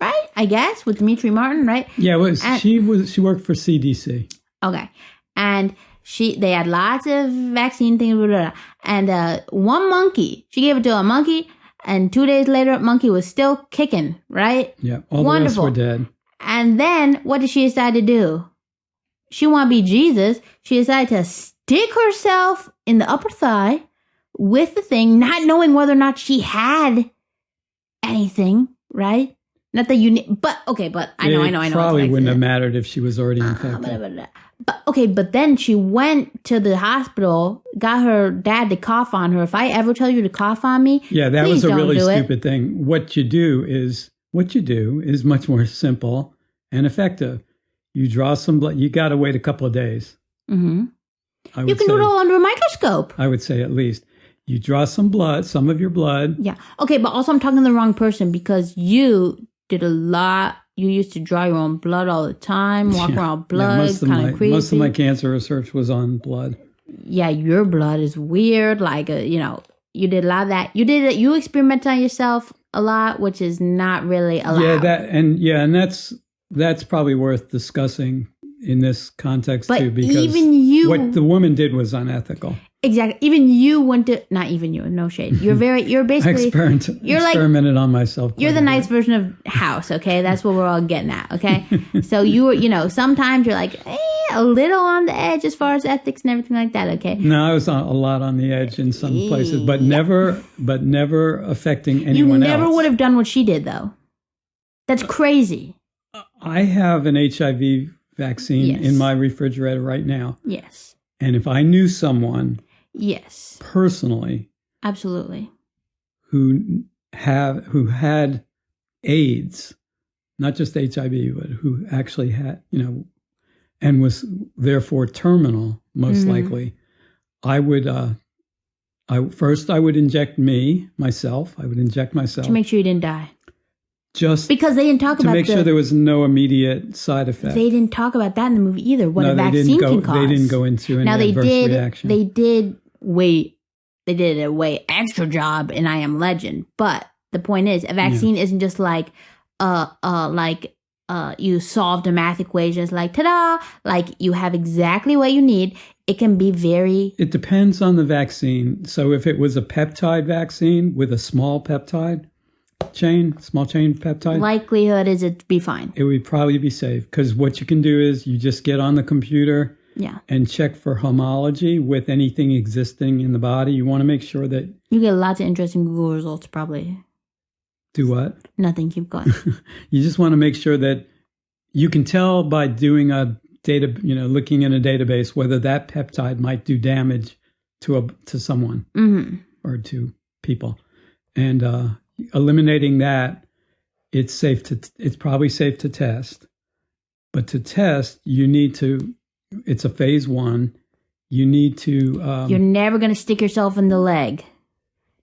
right? I guess with Dimitri Martin, right? Yeah, she worked for CDC. Okay, and they had lots of vaccine things, blah, blah, blah. And one monkey, she gave it to a monkey, and 2 days later, monkey was still kicking, right? Yeah, all the rest were dead. And then what did she decide to do? She want to be Jesus. She decided to stick herself in the upper thigh with the thing, not knowing whether or not she had anything, right? Not that but I know. It probably wouldn't have mattered if she was already infected. But then she went to the hospital, got her dad to cough on her. If I ever tell you to cough on me, that was a really stupid thing. What you do is much more simple and effective. You draw some blood. You got to wait a couple of days. Mm-hmm. You can do it all under a microscope. I would say at least. You draw some of your blood. Yeah. Okay, but also I'm talking to the wrong person, because you did a lot. You used to draw your own blood all the time, walk around blood, kind of creepy. Most of my cancer research was on blood. Yeah, your blood is weird. Like, you did a lot of that. You experimented on yourself a lot, which is not really allowed. And that's probably worth discussing in this context too, because what the woman did was unethical. Exactly. Even you went to, not even you, no shade. You're basically, experimented on myself. You're the nice version of House, okay? That's what we're all getting at, okay? So sometimes you're like, a little on the edge as far as ethics and everything like that, okay? No, I was a lot on the edge in some places, but never affecting anyone else. You never would have done what she did, though. That's crazy. I have an HIV vaccine in my refrigerator right now. Yes. And if I knew someone... Yes. Personally. Absolutely. Who had AIDS, not just HIV, but who actually had, and was therefore terminal, most likely, I would, I would inject myself. I would inject myself. To make sure you didn't die. Just because they didn't talk about to make sure there was no immediate side effect. They didn't talk about that in the movie either. What a vaccine can cause. They didn't go into any adverse reaction. They did a way extra job in I Am Legend. But the point is, a vaccine isn't just like you solved a math equation. It's like, ta-da! Like you have exactly what you need. It can be very... It depends on the vaccine. So if it was a peptide vaccine with a small peptide small chain peptide, likelihood is it'd be fine. It would probably be safe, because what you can do is you just get on the computer and check for homology with anything existing in the body. You want to make sure that... You get lots of interesting Google results, probably. Do what? Nothing, keep going. You just want to make sure that you can tell by doing a data, looking in a database, whether that peptide might do damage to someone or to people. And eliminating that, it's probably safe to test. But to test, you need to... It's a phase 1. You need to... You're never going to stick yourself in the leg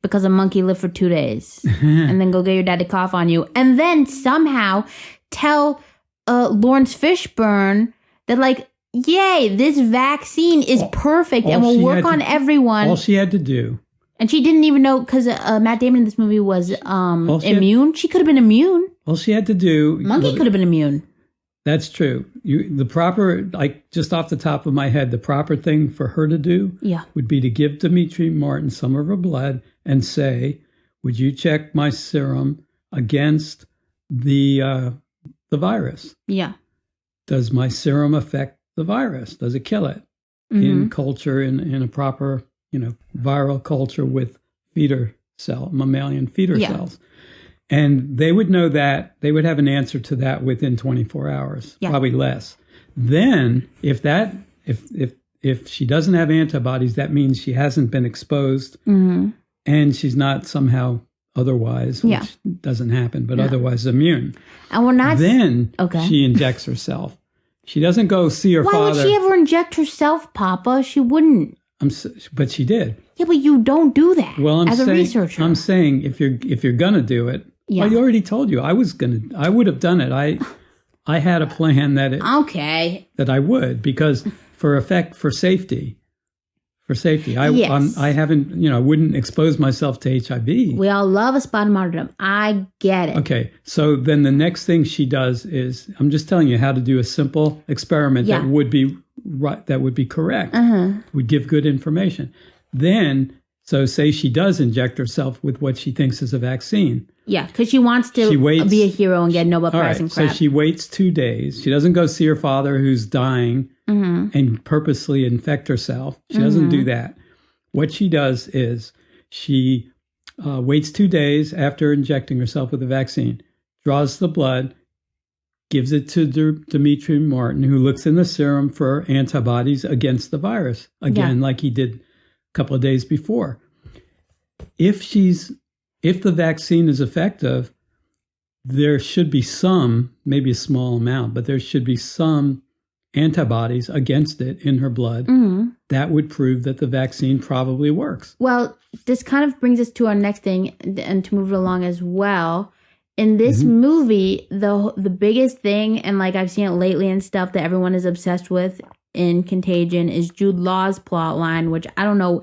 because a monkey lived for 2 days and then go get your dad to cough on you. And then somehow tell Lawrence Fishburne that, like, yay, this vaccine is perfect and will work on everyone. All she had to do... And she didn't even know, because Matt Damon in this movie was immune. She could have been immune. All she had to do... Monkey could have been immune. That's true. The proper, just off the top of my head, the proper thing for her to do would be to give Dimitri Martin some of her blood and say, would you check my serum against the virus? Yeah. Does my serum affect the virus? Does it kill it? In culture, in a proper, viral culture with mammalian feeder cells. And they would know that. They would have an answer to that within 24 hours, probably less. Then, if she doesn't have antibodies, that means she hasn't been exposed, and she's not somehow otherwise, which doesn't happen, but otherwise immune. And we're not. Then she injects herself. She doesn't go see her father. Why would she ever inject herself, Papa? She wouldn't. But she did. Yeah, but you don't do that. Well, a researcher. I'm saying if you're gonna do it. Yeah. I already told you I would have done it. I had a plan that I would, because for safety. I haven't, I wouldn't expose myself to HIV. We all love a spot of martyrdom. I get it. Okay. So then the next thing she does is, I'm just telling you how to do a simple experiment that would be right, that would be correct, would give good information. Then, so say she does inject herself with what she thinks is a vaccine. Yeah, because she wants to be a hero and get Nobel Prize and crap. So she waits 2 days. She doesn't go see her father who's dying and purposely infect herself. She doesn't do that. What she does is she waits 2 days after injecting herself with the vaccine, draws the blood, gives it to Dimitri Martin, who looks in the serum for antibodies against the virus, again, like he did a couple of days before. If the vaccine is effective, there should be some, maybe a small amount, but there should be some antibodies against it in her blood. That would prove that the vaccine probably works. Well, this kind of brings us to our next thing, and to move it along as well. In this movie, the biggest thing, and like I've seen it lately and stuff that everyone is obsessed with in Contagion, is Jude Law's plot line, which I don't know.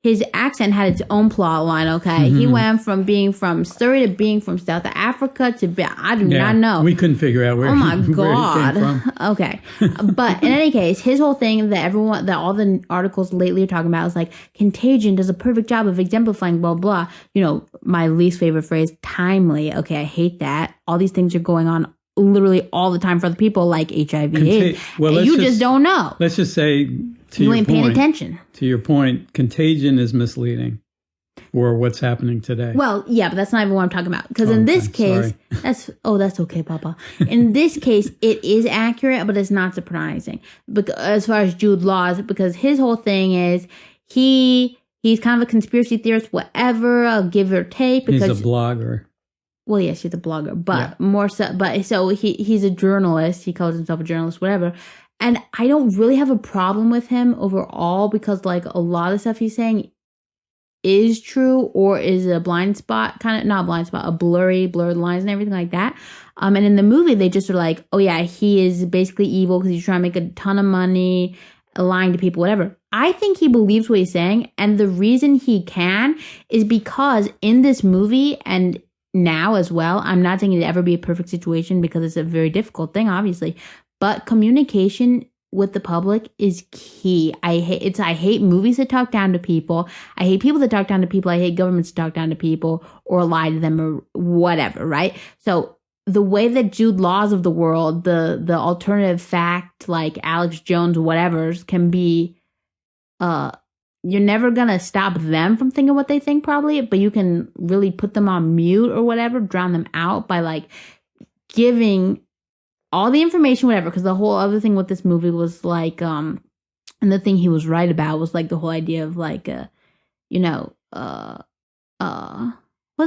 his accent had its own plot line, okay? He went from being from Surrey to being from South Africa I do not know. We couldn't figure out where, oh my where God. he came from. Okay. But in any case, his whole thing that all the articles lately are talking about is like, Contagion does a perfect job of exemplifying blah, blah. You know, my least favorite phrase, timely. Okay, I hate that. All these things are going on literally all the time for other people, like HIV AIDS. Well, you just don't know. Let's just say, you ain't paying attention. To your point, Contagion is misleading for what's happening today. Well, yeah, but that's not even what I'm talking about. Because in this case, that's okay, Papa. In this case, it is accurate, but it's not surprising. Because as far as Jude Law, because his whole thing is he's kind of a conspiracy theorist, whatever, give or take. Because he's a blogger. Well, yes, he's a blogger, but more so. But so he's a journalist. He calls himself a journalist, whatever. And I don't really have a problem with him overall because, like, a lot of stuff he's saying is true or is a blind spot, kind of, not a blind spot, a blurred lines and everything like that. And in the movie, they just are like, oh yeah, he is basically evil because he's trying to make a ton of money, lying to people, whatever. I think he believes what he's saying. And the reason he can is because in this movie and now as well, I'm not saying it'd ever be a perfect situation because it's a very difficult thing, obviously. But communication with the public is key. I hate movies that talk down to people. I hate people that talk down to people. I hate governments that talk down to people or lie to them or whatever, right? So the way that Jude Laws of the world, the alternative fact, like Alex Jones, whatever's, can be, you're never going to stop them from thinking what they think probably, but you can really put them on mute or whatever, drown them out by like giving all the information, whatever, because the whole other thing with this movie was like, and the thing he was right about was like the whole idea of like, what's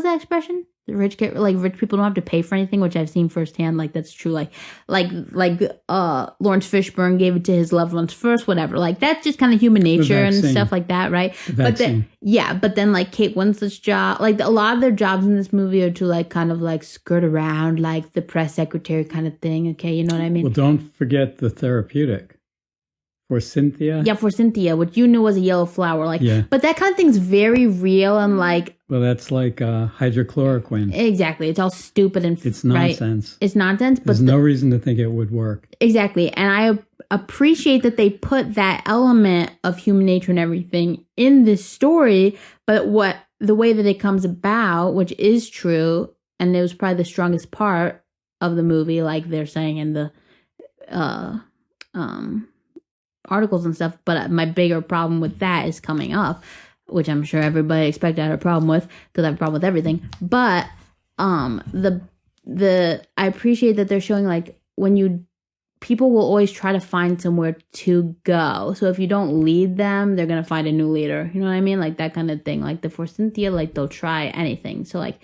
that expression? The rich people don't have to pay for anything, which I've seen firsthand. Like that's true. Like Lawrence Fishburne gave it to his loved ones first, whatever. Like that's just kind of human nature and stuff like that, right? But then like Kate Winslet's job, like a lot of their jobs in this movie are to like kind of like skirt around like the press secretary kind of thing. Okay, you know what I mean? Well, don't forget the therapeutic. For Cynthia? Yeah, for Cynthia, which you knew was a yellow flower. Like, yeah. But that kind of thing's very real and like... Well, that's like hydrochloroquine. Exactly. It's all stupid and... It's nonsense. Right? It's nonsense, but... There's no reason to think it would work. Exactly. And I appreciate that they put that element of human nature and everything in this story, but the way that it comes about, which is true, and it was probably the strongest part of the movie, like they're saying in the... articles and stuff, but my bigger problem with that is coming up, which I'm sure everybody expected I had a problem with because I have a problem with everything. But I appreciate that they're showing like people will always try to find somewhere to go. So if you don't lead them, they're gonna find a new leader. You know what I mean? Like that kind of thing. Like for Cynthia, like they'll try anything. So like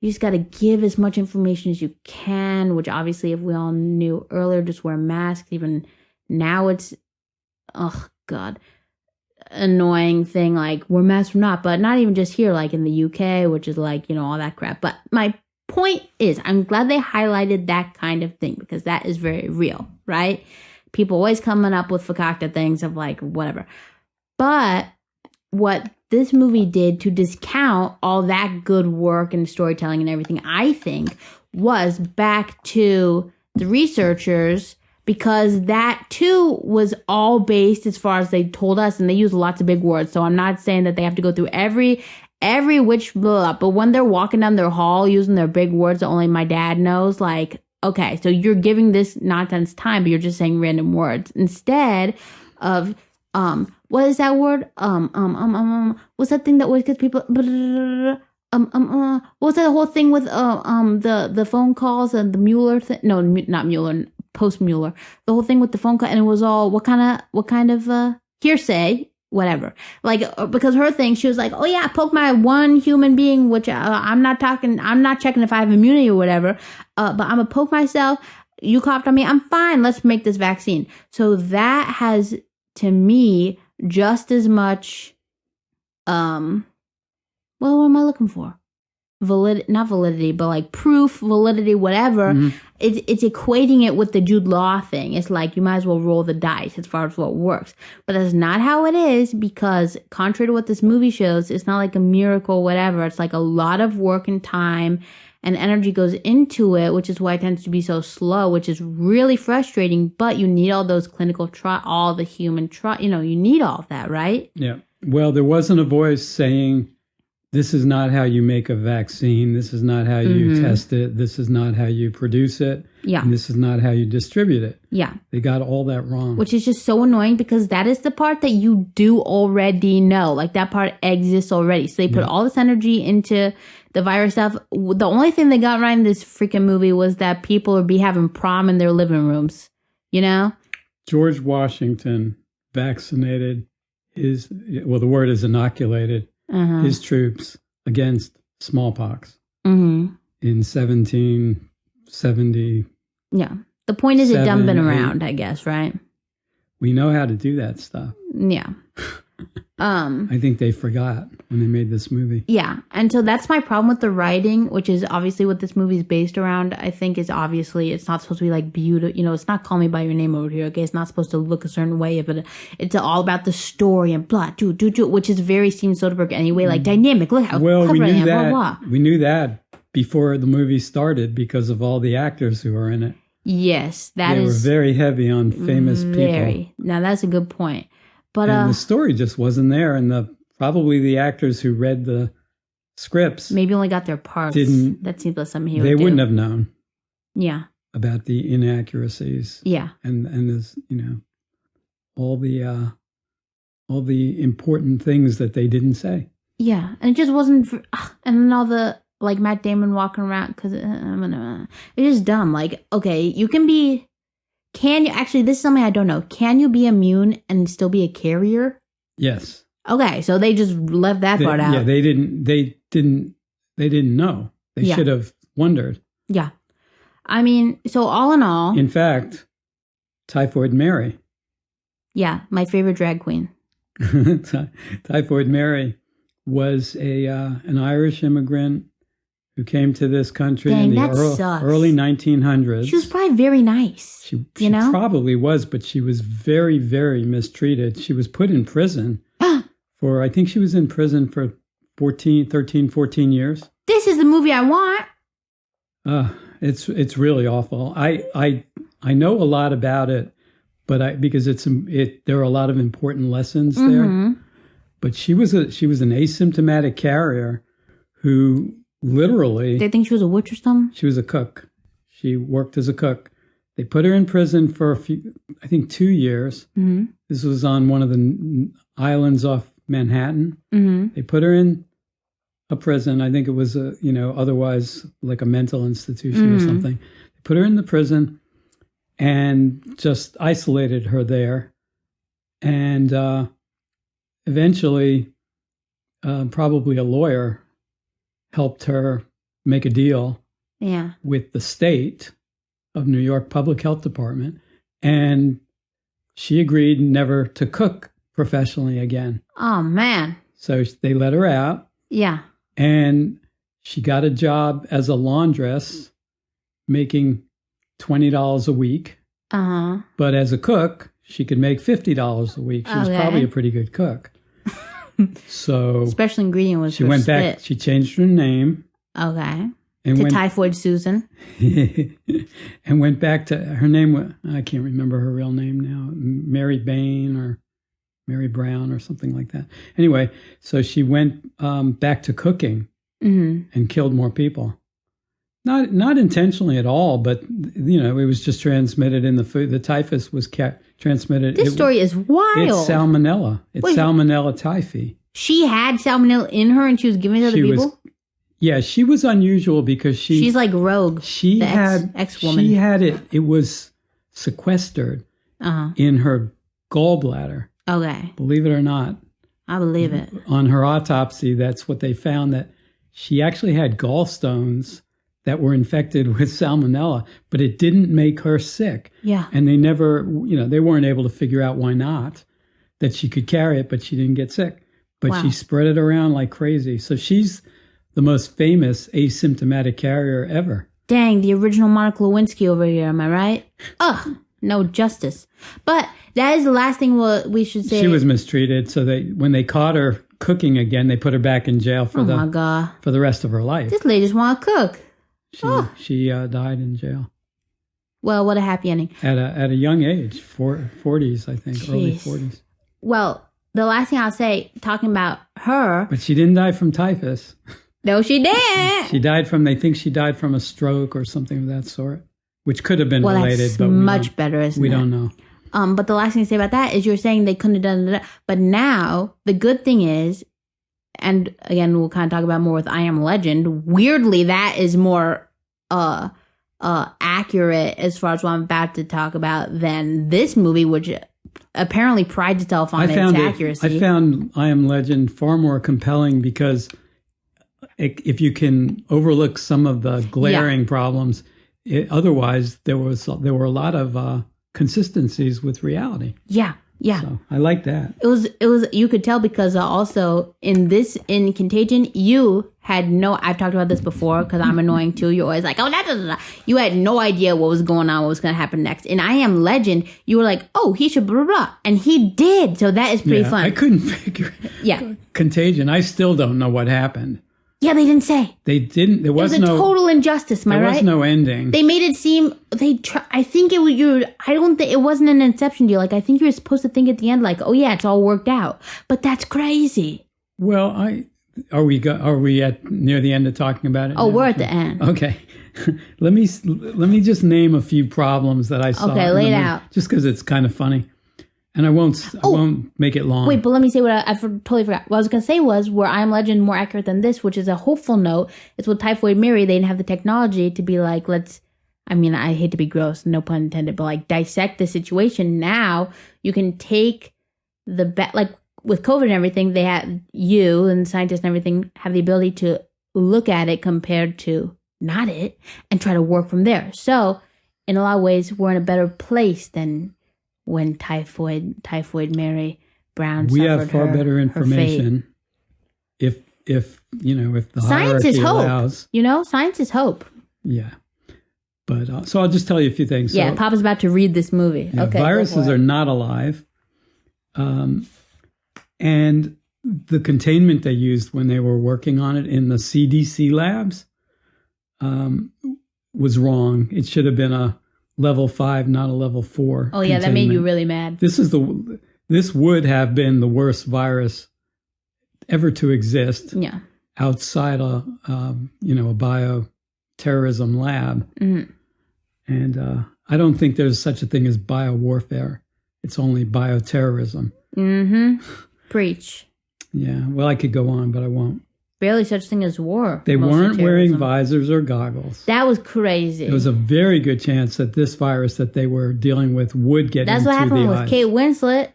you just gotta give as much information as you can. Which obviously, if we all knew earlier, just wear masks. Even now, it's oh God, annoying thing like we're masked or not, but not even just here, like in the UK, which is like, you know, all that crap. But my point is, I'm glad they highlighted that kind of thing because that is very real, right? People always coming up with fakakta things of like whatever. But what this movie did to discount all that good work and storytelling and everything, I think, was back to the researchers. Because that, too, was all based as far as they told us, and they use lots of big words. So I'm not saying that they have to go through every which blah, but when they're walking down their hall using their big words that only my dad knows, like, okay, so you're giving this nonsense time, but you're just saying random words. Instead of, what is that word? What's that thing that always gets people, what's that whole thing with, the phone calls and the Mueller thing? No, not Mueller. Post Mueller, the whole thing with the phone call, and it was all what kind of hearsay, whatever. Like because her thing, she was like, oh yeah, I poked my one human being, which I'm not checking if I have immunity or whatever, but I'm gonna poke myself. You coughed on me, I'm fine. Let's make this vaccine. So that has, to me, just as much. Well, what am I looking for? not validity, but like proof, validity, whatever. It's equating it with the Jude Law thing. It's like you might as well roll the dice as far as what works. But that's not how it is, because contrary to what this movie shows, it's not like a miracle, whatever. It's like a lot of work and time and energy goes into it, which is why it tends to be so slow, which is really frustrating. But you need all those clinical all the human you need all of that, right? Yeah. Well, there wasn't a voice saying, this is not how you make a vaccine. This is not how you test it. This is not how you produce it. Yeah. And this is not how you distribute it. Yeah. They got all that wrong. Which is just so annoying, because that is the part that you do already know. Like, that part exists already. So they put all this energy into the virus stuff. The only thing they got right in this freaking movie was that people would be having prom in their living rooms. You know? George Washington vaccinated the word is inoculated, his troops against smallpox in 1770. Yeah. The point is it dumping around, I guess, right? We know how to do that stuff. Yeah. I think they forgot when they made this movie. Yeah. And so that's my problem with the writing, which is obviously what this movie is based around. I think is obviously it's not supposed to be like beautiful. You know, it's not Call Me By Your Name over here. Okay. It's not supposed to look a certain way, but it's all about the story and blah, which is very Steven Soderbergh anyway, like dynamic. Look how we knew it, that. blah, blah. We knew that before the movie started because of all the actors who were in it. Yes. They were very heavy on famous people. Now that's a good point. But and the story just wasn't there, and probably the actors who read the scripts maybe only got their parts. That seems like something they wouldn't have known. Yeah. About the inaccuracies. Yeah. And this, all the important things that they didn't say. Yeah, and it just wasn't. And then all the like Matt Damon walking around because it's just dumb. Like, okay, you can be. Can you actually? This is something I don't know. Can you be immune and still be a carrier? Yes. Okay, so they just left that part out. Yeah, they didn't know. They should have wondered. Yeah, I mean, so all in all, in fact, Typhoid Mary. Yeah, my favorite drag queen. Typhoid Mary was an Irish immigrant who came to this country in the early 1900s. She was probably very nice. She probably was, but she was very, very mistreated. She was put in prison I think she was in prison for 14 years. This is the movie I want. It's really awful. I know a lot about it, but because there are a lot of important lessons there. But she was an asymptomatic carrier who literally... They think she was a witch or something? She was a cook. She worked as a cook. They put her in prison for 2 years. Mm-hmm. This was on one of the islands off Manhattan. Mm-hmm. They put her in a prison. I think it was otherwise like a mental institution or something. They put her in the prison and just isolated her there. And eventually, probably a lawyer helped her make a deal with the state of New York Public Health Department, and she agreed never to cook professionally again. Oh, man. So they let her out. Yeah. And she got a job as a laundress, making $20 a week. Uh-huh. But as a cook, she could make $50 a week. She was probably a pretty good cook. So special ingredient was she went back. She changed her name. Okay. To Typhoid Susan. And went back to her name. I can't remember her real name now. Mary Bain or Mary Brown or something like that. Anyway, so she went back to cooking and killed more people. Not intentionally at all, but it was just transmitted in the food. The typhus was transmitted. This story is wild. It's salmonella. Salmonella typhi. She had salmonella in her, and she was giving it to other people. She was unusual because she's like Rogue. She had ex-woman. She had it. It was sequestered in her gallbladder. Okay. Believe it or not. I believe it. On her autopsy, that's what they found, that she actually had gallstones that were infected with salmonella, but it didn't make her sick. Yeah. And they never, they weren't able to figure out why not, that she could carry it, but she didn't get sick. But she spread it around like crazy. So she's the most famous asymptomatic carrier ever. Dang, the original Monica Lewinsky over here, am I right? Ugh, no justice. But that is the last thing we should say. She was mistreated, so when they caught her cooking again, they put her back in jail for my God. For the rest of her life. This lady just want to cook. She died in jail. Well, what a happy ending. At a young age, 40s, I think, early 40s. Well, the last thing I'll say, talking about her. But she didn't die from typhus. No, she didn't. They think she died from a stroke or something of that sort, which could have been related. That's but much better, isn't it? We don't know. But the last thing to say about that is you're saying they couldn't have done that. But now, the good thing is, and again, we'll kind of talk about more with I Am Legend, weirdly, that is more accurate as far as what I'm about to talk about than this movie, which apparently prides itself on its accuracy. I found I Am Legend far more compelling because if you can overlook some of the glaring problems, otherwise there were a lot of consistencies with reality. Yeah. So I like that. It was you could tell because also in Contagion, you had I've talked about this before because I'm annoying too. You're always like, oh, da. You had no idea what was going on, what was going to happen next. In I Am Legend, you were like, oh, he should blah, blah, blah. And he did. So that is pretty fun. I couldn't figure Contagion. I still don't know what happened. Yeah, they didn't say. They didn't. There was a total injustice. Am I right? There was no ending. They made it seem I think it was I don't think it wasn't an Inception deal. Like I think you were supposed to think at the end, like, oh yeah, it's all worked out. But that's crazy. Well, are we at near the end of talking about it? Oh, we're at the end. Okay. let me just name a few problems that I saw. Okay, lay it out. Just because it's kind of funny. And I won't make it long. Wait, but let me say what I totally forgot. What I was going to say was where I Am Legend more accurate than this, which is a hopeful note. It's with Typhoid Mary. They didn't have the technology to be like, I hate to be gross, no pun intended, but like dissect the situation. Now you can take like with COVID and everything, they had you and scientists and everything have the ability to look at it compared to not it and try to work from there. So in a lot of ways, we're in a better place than when Typhoid Mary Brown we suffered have far better information if the science is hope allows. Science is hope. Yeah, but so I'll just tell you a few things. So, Papa's about to read this movie. Okay, viruses are not alive, and the containment they used when they were working on it in the CDC labs was wrong. It should have been a level 5, not a level 4. Oh yeah, that made you really mad. This would have been the worst virus ever to exist. Yeah. Outside a bioterrorism lab, and I don't think there's such a thing as biowarfare. It's only bioterrorism. Preach. Yeah. Well, I could go on, but I won't. Barely such thing as war. They weren't wearing visors or goggles. That was crazy. There was a very good chance that this virus that they were dealing with would get into the eyes. That's what happened with Kate Winslet.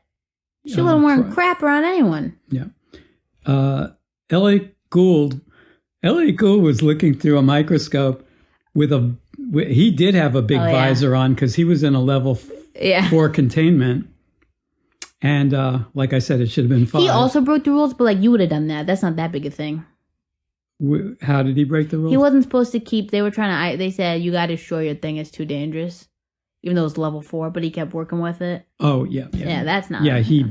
She wasn't wearing crap around anyone. Yeah. L.A. Gould was looking through a microscope he did have a big visor on because he was in a level 4 containment. And like I said, it should have been 5. He also broke the rules, but like you would have done that. That's not that big a thing. How did he break the rules? He wasn't supposed to keep. They were trying to. They said you got to show your thing is too dangerous, even though it's level 4. But he kept working with it. Oh yeah. Yeah, that's not. Yeah, he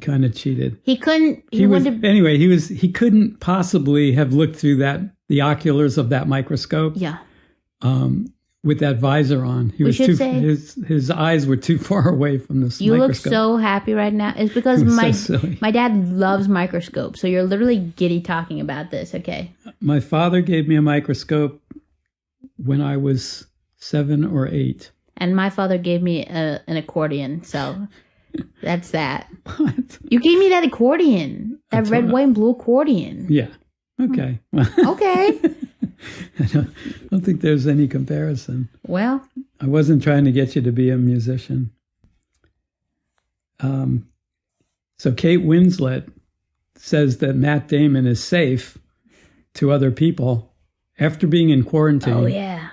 kind of cheated. He couldn't. Anyway, he couldn't possibly have looked through the oculars of that microscope. Yeah. With that visor on, his eyes were too far away from this. You microscope. Look so happy right now. It's because my dad loves microscopes, so you're literally giddy talking about this. Okay. My father gave me a microscope when I was 7 or 8, and my father gave me an accordion. So that's that. What? You gave me that accordion, that red, white, and blue accordion. Yeah. Okay. Okay. I don't think there's any comparison. Well, I wasn't trying to get you to be a musician. So Kate Winslet says that Matt Damon is safe to other people after being in quarantine. Oh, yeah.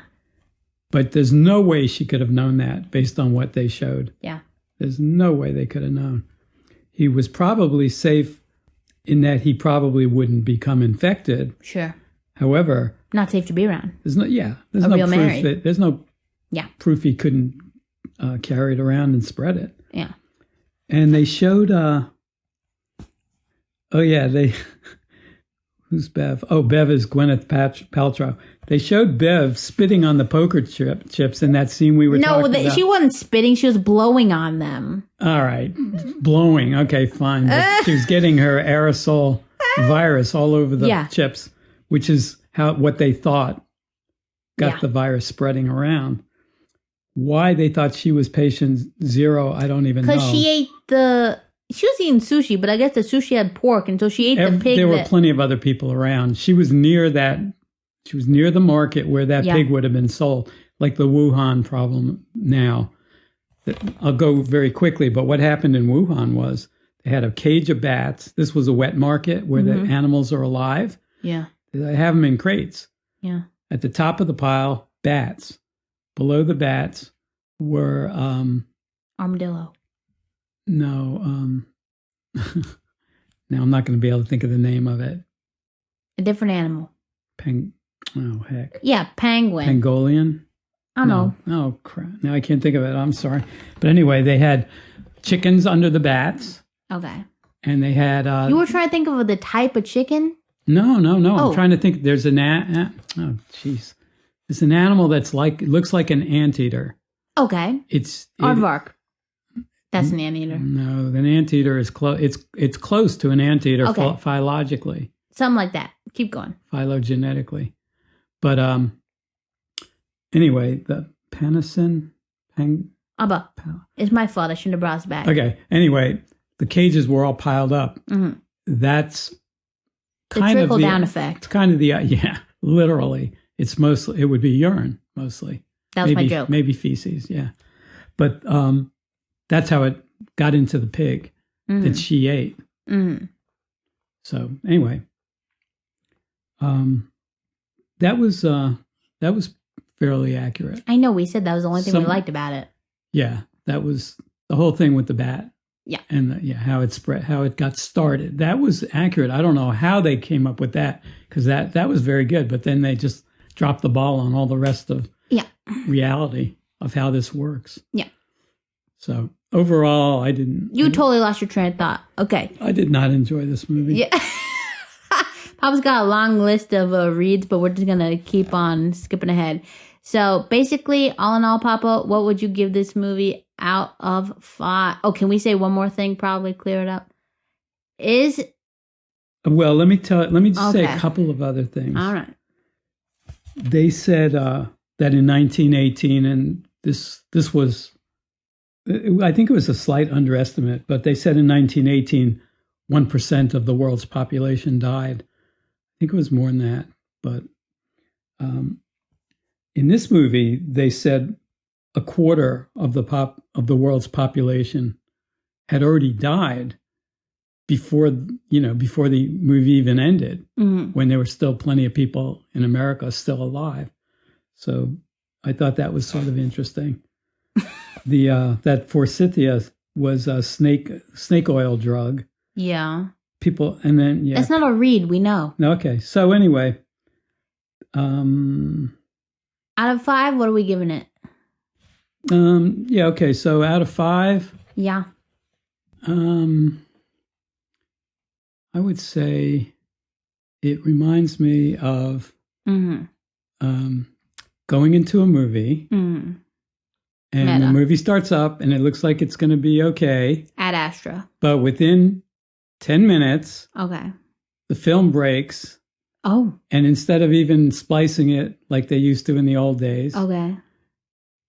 But there's no way she could have known that based on what they showed. Yeah. There's no way they could have known. He was probably safe in that he probably wouldn't become infected. Sure. However, not safe to be around. There's no real proof Mary. that there's no Yeah. proof he couldn't carry it around and spread it. Yeah. And they showed who's Bev? Oh, Bev is Gwyneth Paltrow. They showed Bev spitting on the poker chips in that scene we were talking about. She wasn't spitting. She was blowing on them. All right. Blowing. Okay, fine. But she was getting her aerosol virus all over the chips, which is what they thought got the virus spreading around. Why they thought she was patient 0, I don't even know. Because she was eating sushi, but I guess the sushi had pork, and so she ate the pig. There were plenty of other people around. She was near that. She was near the market where that pig would have been sold, like the Wuhan problem now. I'll go very quickly, but what happened in Wuhan was they had a cage of bats. This was a wet market where the animals are alive. Yeah. They have them in crates. Yeah. At the top of the pile, bats. Below the bats were armadillo. No. Now I'm not going to be able to think of the name of it. A different animal. Oh, heck. Yeah, penguin. Pangolian? I don't know. Oh, crap. Now I can't think of it. I'm sorry. But anyway, they had chickens under the bats. Okay. And they had... you were trying to think of the type of chicken? No. I'm trying to think. There's an... oh, jeez. It's an animal that's looks like an anteater. Okay. It's... Aardvark. That's an anteater. No, an anteater is close. It's close to an anteater phylogically. Something like that. Keep going. Phylogenetically. But anyway, the Panacin... Abba. It's my fault. I shouldn't have brought us back. Okay. Anyway, the cages were all piled up. Mm-hmm. That's kind of the trickle-down effect. It's kind of the... literally. It's mostly... It would be urine, mostly. That was my joke. Maybe feces, yeah. But that's how it got into the pig that she ate. Mm-hmm. So anyway, that was fairly accurate. I know we said that was the only thing we liked about it. Yeah, that was the whole thing with the bat. Yeah, and how it spread, how it got started. That was accurate. I don't know how they came up with that because that was very good. But then they just dropped the ball on all the rest of reality of how this works. Yeah. So overall, I didn't. You totally lost your train of thought. Okay. I did not enjoy this movie. Yeah. Papa's got a long list of reads, but we're just going to keep on skipping ahead. So basically, all in all, Papa, what would you give this movie out of 5? Oh, can we say one more thing? Probably clear it up. Well, let me just say a couple of other things. All right. They said that in 1918, and this was, I think it was a slight underestimate, but they said in 1918, 1% of the world's population died. I think it was more than that. But in this movie, they said a quarter of the world's population had already died before the movie even ended, when there were still plenty of people in America still alive. So I thought that was sort of interesting. That forsythia was a snake oil drug. Yeah. People, and then that's not a read. We know. Okay. So anyway, out of 5, what are we giving it? Okay. So out of 5, yeah. I would say it reminds me of going into a movie, and the movie starts up, and it looks like it's going to be okay. Ad Astra. But within 10 minutes, the film breaks. Oh. And instead of even splicing it like they used to in the old days,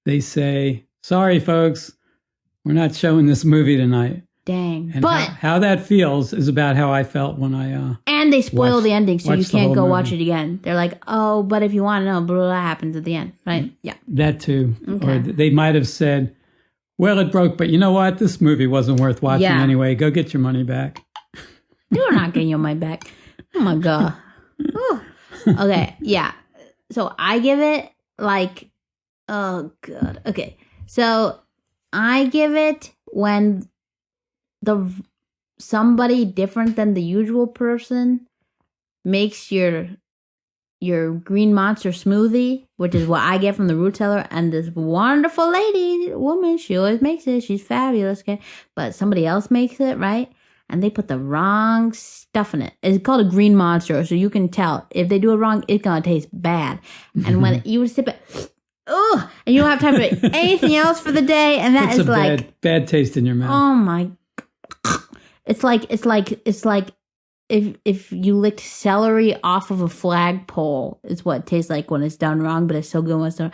they say, "Sorry, folks, we're not showing this movie tonight." Dang. And but how that feels is about how I felt when I and they spoil the ending, so you can't go movie. Watch it again. They're like, "Oh, but if you want to know, blah, blah, blah happens at the end." Right? Yeah. That too. Okay. Or they might have said, "Well, it broke, but you know what? This movie wasn't worth watching anyway. Go get your money back." You're not getting your money back. Oh my God. Okay, yeah. So I give it oh God. Okay. So I give it when the somebody different than the usual person makes your green monster smoothie, which is what I get from the root cellar, and this wonderful woman, she always makes it. She's fabulous, okay? But somebody else makes it, right? And they put the wrong stuff in it. It's called a green monster, so you can tell if they do it wrong, it's gonna taste bad. And when you sip it, ugh, and you don't have time for anything else for the day, and that is like bad taste in your mouth. Oh my! It's like if you licked celery off of a flagpole is what it tastes like when it's done wrong, but it's so good when it's done.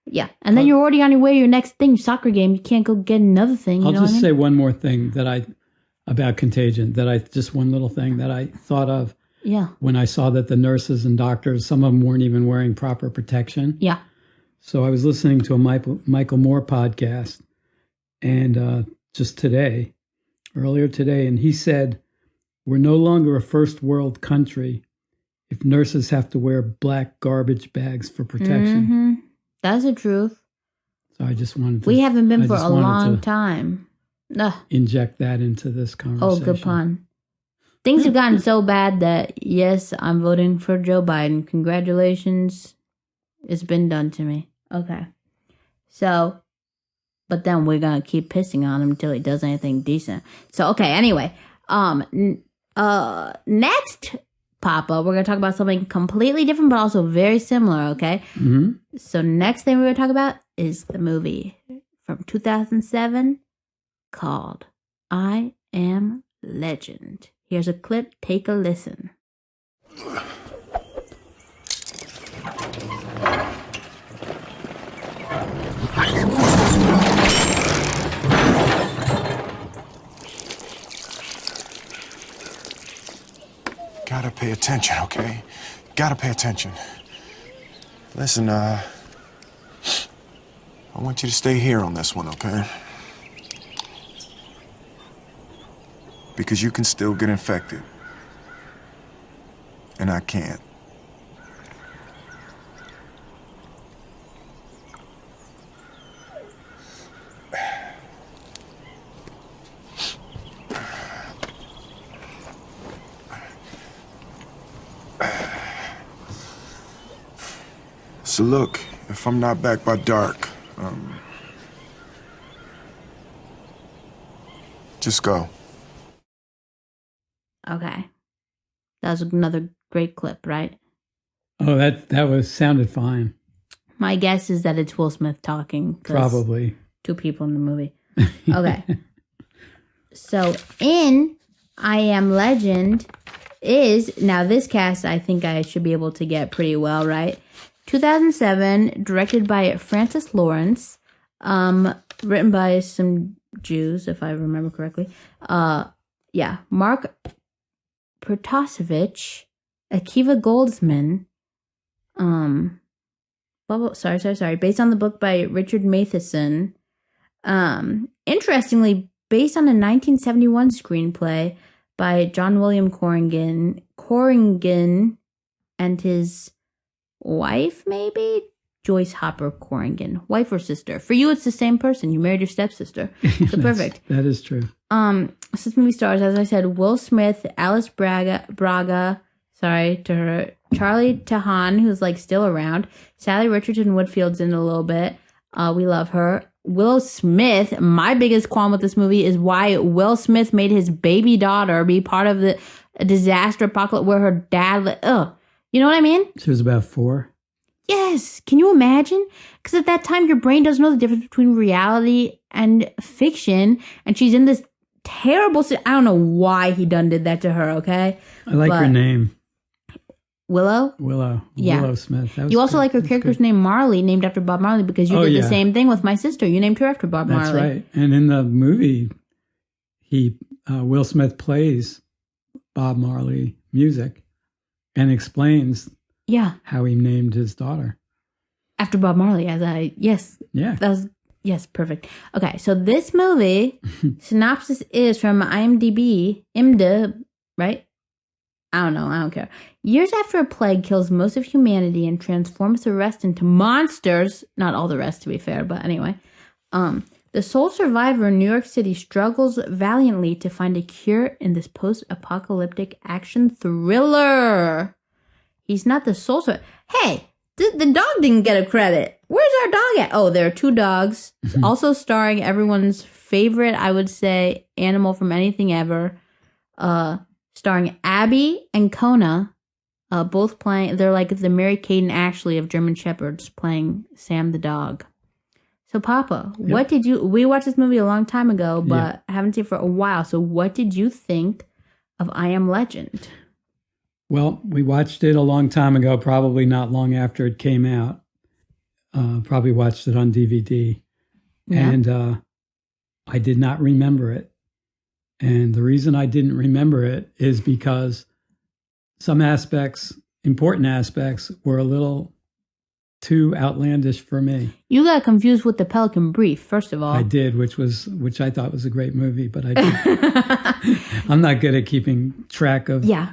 Yeah, and then you're already on your way to your next thing, soccer game. You can't go get another thing. I'll just say one more thing about Contagion. Just one little thing that I thought of. Yeah. When I saw that the nurses and doctors, some of them weren't even wearing proper protection. Yeah. So I was listening to a Michael Moore podcast, and just earlier today, and he said, "We're no longer a first world country if nurses have to wear black garbage bags for protection." Mm-hmm. That's the truth. So I just wanted to... We haven't been for a long time. Ugh. Inject that into this conversation. Oh, good pun. Things have gotten so bad that, yes, I'm voting for Joe Biden. Congratulations. It's been done to me. Okay. So, but then we're going to keep pissing on him until he does anything decent. So, okay, anyway. Next, Papa, we're going to talk about something completely different, but also very similar, okay? Mm-hmm. So next thing we're going to talk about is the movie from 2007 called I Am Legend. Here's a clip. Take a listen. Gotta pay attention, okay? Gotta pay attention. Listen, I want you to stay here on this one, okay? Because you can still get infected. And I can't. So look, if I'm not back by dark, just go. Okay. That was another great clip, right? Oh, that sounded fine. My guess is that it's Will Smith talking. Probably. Two people in the movie. Okay. So in I Am Legend is, now this cast I think I should be able to get pretty well, right? 2007, directed by Francis Lawrence, written by some Jews, if I remember correctly. Yeah, Mark Protasevich, Akiva Goldsman, sorry, based on the book by Richard Matheson. Interestingly, based on a 1971 screenplay by John William Corrigan and his wife, maybe? Joyce Hopper Corrigan. Wife or sister? For you, it's the same person. You married your stepsister. So perfect. That is true. So this movie stars, as I said, Will Smith, Alice Braga, sorry to her, Charlie Tahan, who's like still around, Sally Richardson Woodfield's in a little bit. We love her. Will Smith. My biggest qualm with this movie is why Will Smith made his baby daughter be part of the disaster apocalypse where her dad. You know what I mean? She was about 4. Yes. Can you imagine? Because at that time, your brain doesn't know the difference between reality and fiction. And she's in this terrible... I don't know why he did that to her, okay? I like her name. Willow? Yeah. Willow Smith. You also like her character's name, Marley, named after Bob Marley, because you did the same thing with my sister. You named her after Bob Marley. That's right. And in the movie, Will Smith plays Bob Marley music and explains how he named his daughter. After Bob Marley, yes. Yeah. Yes, perfect. Okay, so this movie, synopsis is from IMDb, right? I don't know, I don't care. Years after a plague kills most of humanity and transforms the rest into monsters, not all the rest to be fair, but anyway, The sole survivor in New York City struggles valiantly to find a cure in this post-apocalyptic action thriller. He's not the sole survivor. Hey, the dog didn't get a credit. Where's our dog at? Oh, there are two dogs. Also starring everyone's favorite, I would say, animal from anything ever. Starring Abby and Kona. Both playing, they're like the Mary-Kate and Ashley of German Shepherds playing Sam the dog. So, Papa, what did you... We watched this movie a long time ago, but I haven't seen it for a while. So, what did you think of I Am Legend? Well, we watched it a long time ago, probably not long after it came out. Probably watched it on DVD. Yeah. And I did not remember it. And the reason I didn't remember it is because some aspects, important aspects, were a little too outlandish for me. You got confused with the Pelican Brief, first of all. I did, which I thought was a great movie, but I didn't. I'm not good at keeping track of stories.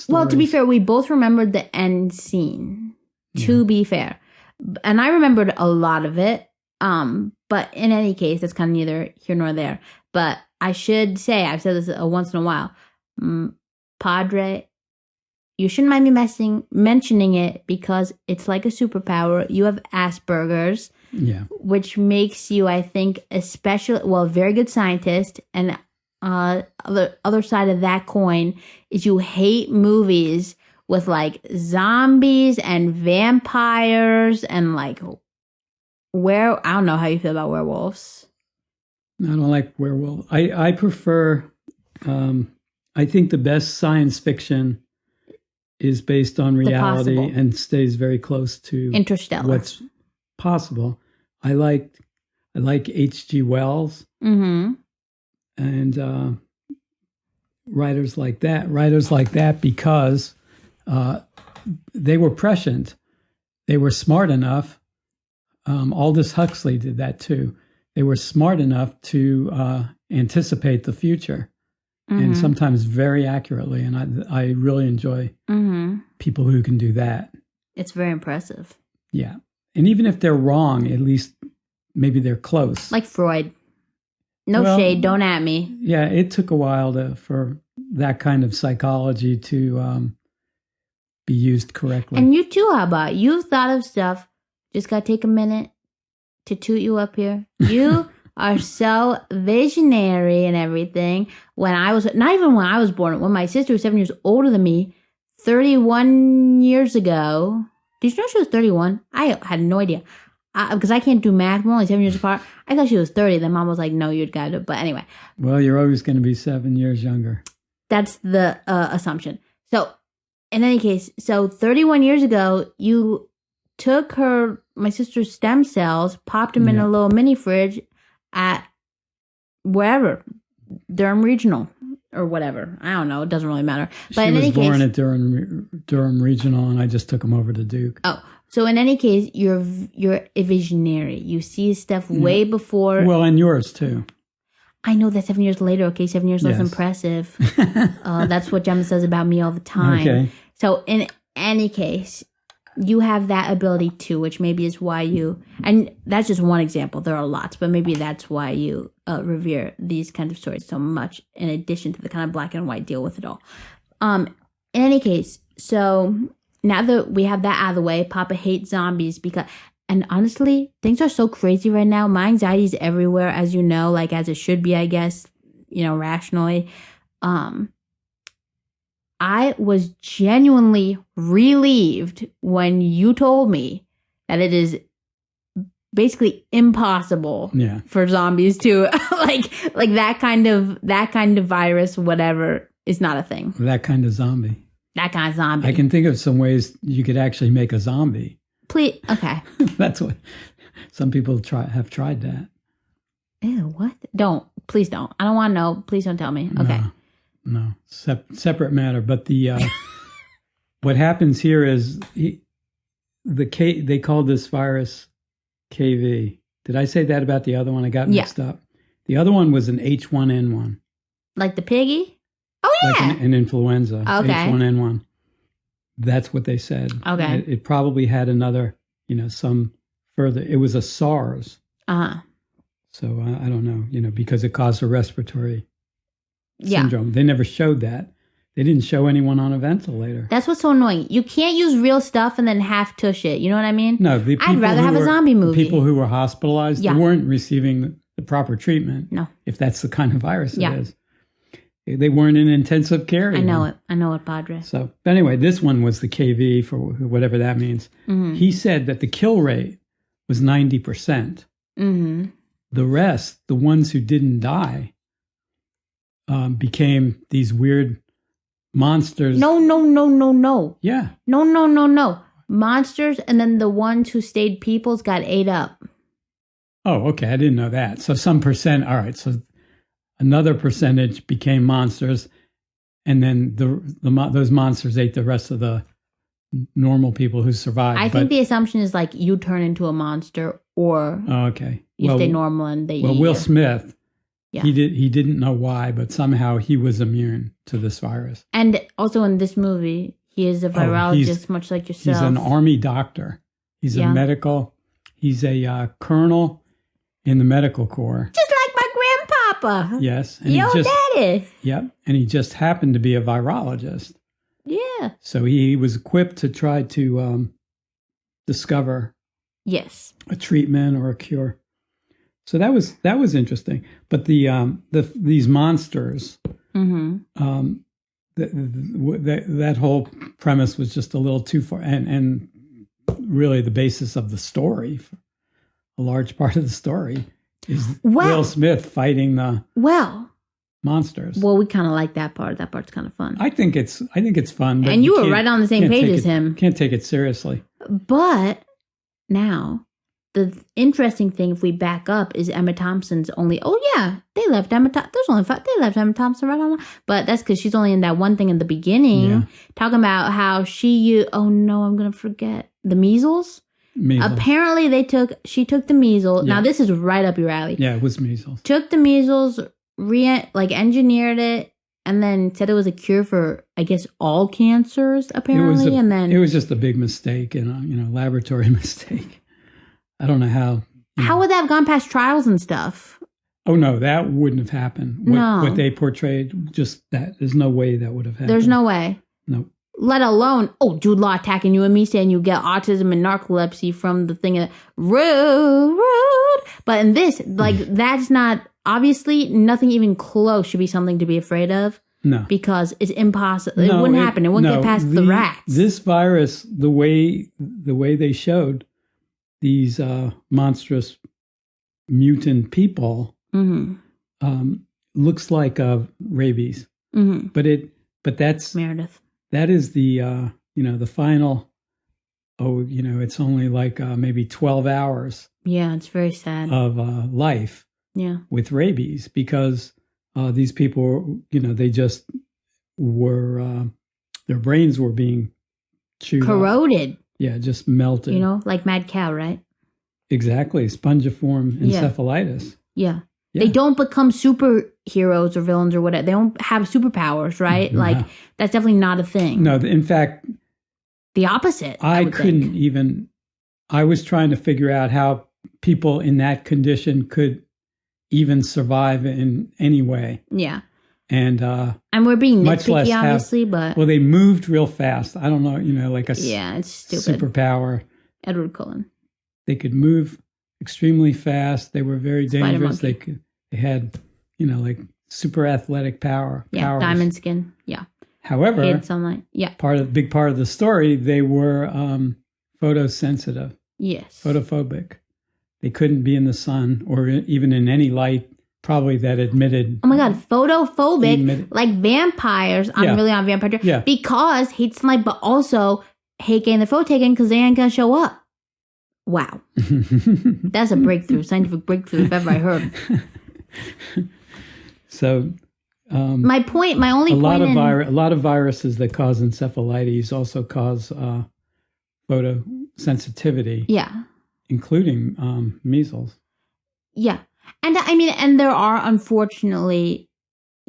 Well, to be fair, we both remembered the end scene, to be fair. And I remembered a lot of it. But in any case, that's kind of neither here nor there. But I should say, I've said this once in a while, Padre, you shouldn't mind me mentioning it because it's like a superpower. You have Asperger's, which makes you, I think, a very good scientist. And the other side of that coin is you hate movies with like zombies and vampires and like I don't know how you feel about werewolves. I don't like werewolves. I prefer, I think the best science fiction is based on reality and stays very close to Interstellar. What's possible. I like H.G. Wells and writers like that because they were prescient. They were smart enough. Aldous Huxley did that too. They were smart enough to anticipate the future. And sometimes very accurately. And I really enjoy people who can do that. It's very impressive. Yeah. And even if they're wrong, at least maybe they're close. Like Freud. No shade, don't at me. Yeah, it took a while for that kind of psychology to be used correctly. And you too, how about? You've thought of stuff. Just got to take a minute to toot you up here. You... are so visionary and everything. Not even when I was born, when my sister was 7 years older than me, 31 years ago. Did you know she was 31? I had no idea. Because I can't do math. We're only 7 years apart. I thought she was 30. Then Mom was like, no, you'd got it. But anyway. Well, you're always going to be 7 years younger. That's the assumption. So, in any case, 31 years ago, you took my sister's stem cells, popped them in a little mini fridge, at wherever, Durham Regional or whatever. I don't know. It doesn't really matter. But she was born at Durham Regional, and I just took him over to Duke. Oh, so in any case, you're a visionary. You see stuff way before. Well, and yours too. I know that 7 years later. Okay, 7 years less impressive. That's what Gemma says about me all the time. Okay. So in any case, you have that ability too, which maybe is why and that's just one example. There are lots, but maybe that's why you revere these kinds of stories so much, in addition to the kind of black and white deal with it all. In any case, so now that we have that out of the way, Papa hates zombies and honestly, things are so crazy right now. My anxiety is everywhere, as you know, like as it should be, I guess, rationally. I was genuinely relieved when you told me that it is basically impossible for zombies to like that kind of virus, whatever, is not a thing. That kind of zombie. That kind of zombie. I can think of some ways you could actually make a zombie. Please, okay. That's what some people have tried that. Ew, what? Please don't. I don't want to know. Please don't tell me. Okay. No, separate matter. But the what happens here is they called this virus KV. Did I say that about the other one? I got mixed up. The other one was an H1N1. Like the piggy? Oh, yeah. Like an influenza. Okay. H1N1. That's what they said. Okay. It probably had another, some further. It was a SARS. Uh-huh. So I don't know, because it caused a respiratory Yeah. syndrome. They never showed that. They didn't show anyone on a ventilator. That's what's so annoying. You can't use real stuff and then half tush it. You know what I mean? No, I'd rather have a zombie movie. The people who were hospitalized, Yeah. they weren't receiving the proper treatment. No. If that's the kind of virus Yeah. it is. They weren't in intensive care. I know it. I know it, Padre. So, but anyway, this one was the KV for whatever that means. Mm-hmm. He said that the kill rate was 90%. Mm-hmm. The rest, the ones who didn't die, became these weird monsters. No. Yeah. No. Monsters, and then the ones who stayed peoples got ate up. Oh, okay. I didn't know that. So some percent. All right. So another percentage became monsters, and then those monsters ate the rest of the normal people who survived. I think the assumption is like you turn into a monster, or Oh, okay. you stay normal and they Well, eat Will you. Smith, Yeah. he didn't know why, but somehow he was immune to this virus. And also in this movie, he is a virologist, much like yourself. He's an army doctor. He's Yeah. He's a colonel in the medical corps. Just like my grandpapa. Yes. And Yo, daddy. Yep. And he just happened to be a virologist. Yeah. So he was equipped to try to discover Yes. a treatment or a cure. So that was interesting. But these monsters, Mm-hmm. that whole premise was just a little too far, and really the basis of the story, a large part of the story, is Will Smith fighting the monsters. Well, we kind of like that part. That part's kind of fun. I think it's fun. But And you were can't- right on the same can't page take as him. Can't take it seriously. But now, the interesting thing, if we back up, is Emma Thompson's only. Oh yeah, they left Emma. There's only 5. They left Emma Thompson right on. But that's because she's only in that one thing in the beginning, Yeah. talking about how she. Oh no, I'm gonna forget the measles. Measles. Apparently, she took the measles. Yeah. Now this is right up your alley. Yeah, it was measles. Took the measles, engineered it, and then said it was a cure for, I guess, all cancers. Apparently, and then it was just a big mistake and a laboratory mistake. I don't know how. How would that have gone past trials and stuff? Oh no, that wouldn't have happened. What they portrayed, just that. There's no way that would have happened. There's no way. No. Let alone, Jude Law attacking you and me saying you get autism and narcolepsy from the thing of rude. But in this, that's not, obviously, nothing even close should be something to be afraid of. No. Because it's impossible. It wouldn't happen. It wouldn't get past the rats. This virus, the way they showed these monstrous mutant people, looks like rabies. Mm-hmm. But that's Meredith. That is the the final. It's only like maybe 12 hours. Yeah, it's very sad. Of life. Yeah. With rabies, because these people, they just were their brains were being chewed corroded. Up. Yeah, just melted. Like mad cow, right? Exactly, spongiform encephalitis. Yeah. They don't become superheroes or villains or whatever. They don't have superpowers, right? No. That's definitely not a thing. No, in fact, the opposite. I couldn't even. I was trying to figure out how people in that condition could even survive in any way. Yeah. And we're being much nitpicky, less obviously, but they moved real fast. I don't know, like it's stupid superpower. Edward Cullen. They could move extremely fast. They were very dangerous. They had, super athletic power. Yeah, powers. diamond skin. Yeah. However, had sunlight. Yeah. Big part of the story, they were photosensitive. Yes. Photophobic. They couldn't be in the sun or even in any light, probably that emitted. Oh my God, photophobic, like vampires. I'm really on vampire. Yeah. Because hate sunlight, but also hate getting the photo taken because they ain't gonna show up. Wow. That's a breakthrough, scientific breakthrough if ever I heard. So, my only point. A lot of viruses that cause encephalitis also cause photosensitivity. Yeah. Including measles. Yeah. And I mean, and there are unfortunately,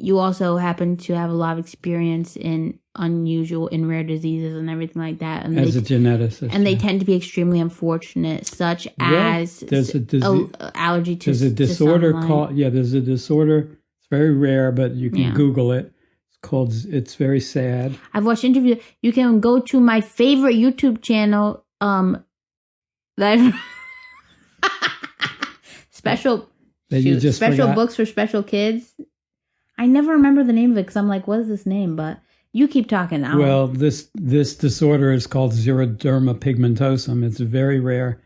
you also happen to have a lot of experience in rare diseases and everything like that. And as a geneticist. And they tend to be extremely unfortunate, such as there's allergy to There's a disorder sunlight. there's a disorder. It's very rare, but you can Google it. It's very sad. I've watched interviews. You can go to my favorite YouTube channel, special books for special kids. I never remember the name of it because I'm like, what is this name? But you keep talking now. Well, this disorder is called xeroderma pigmentosum. It's very rare.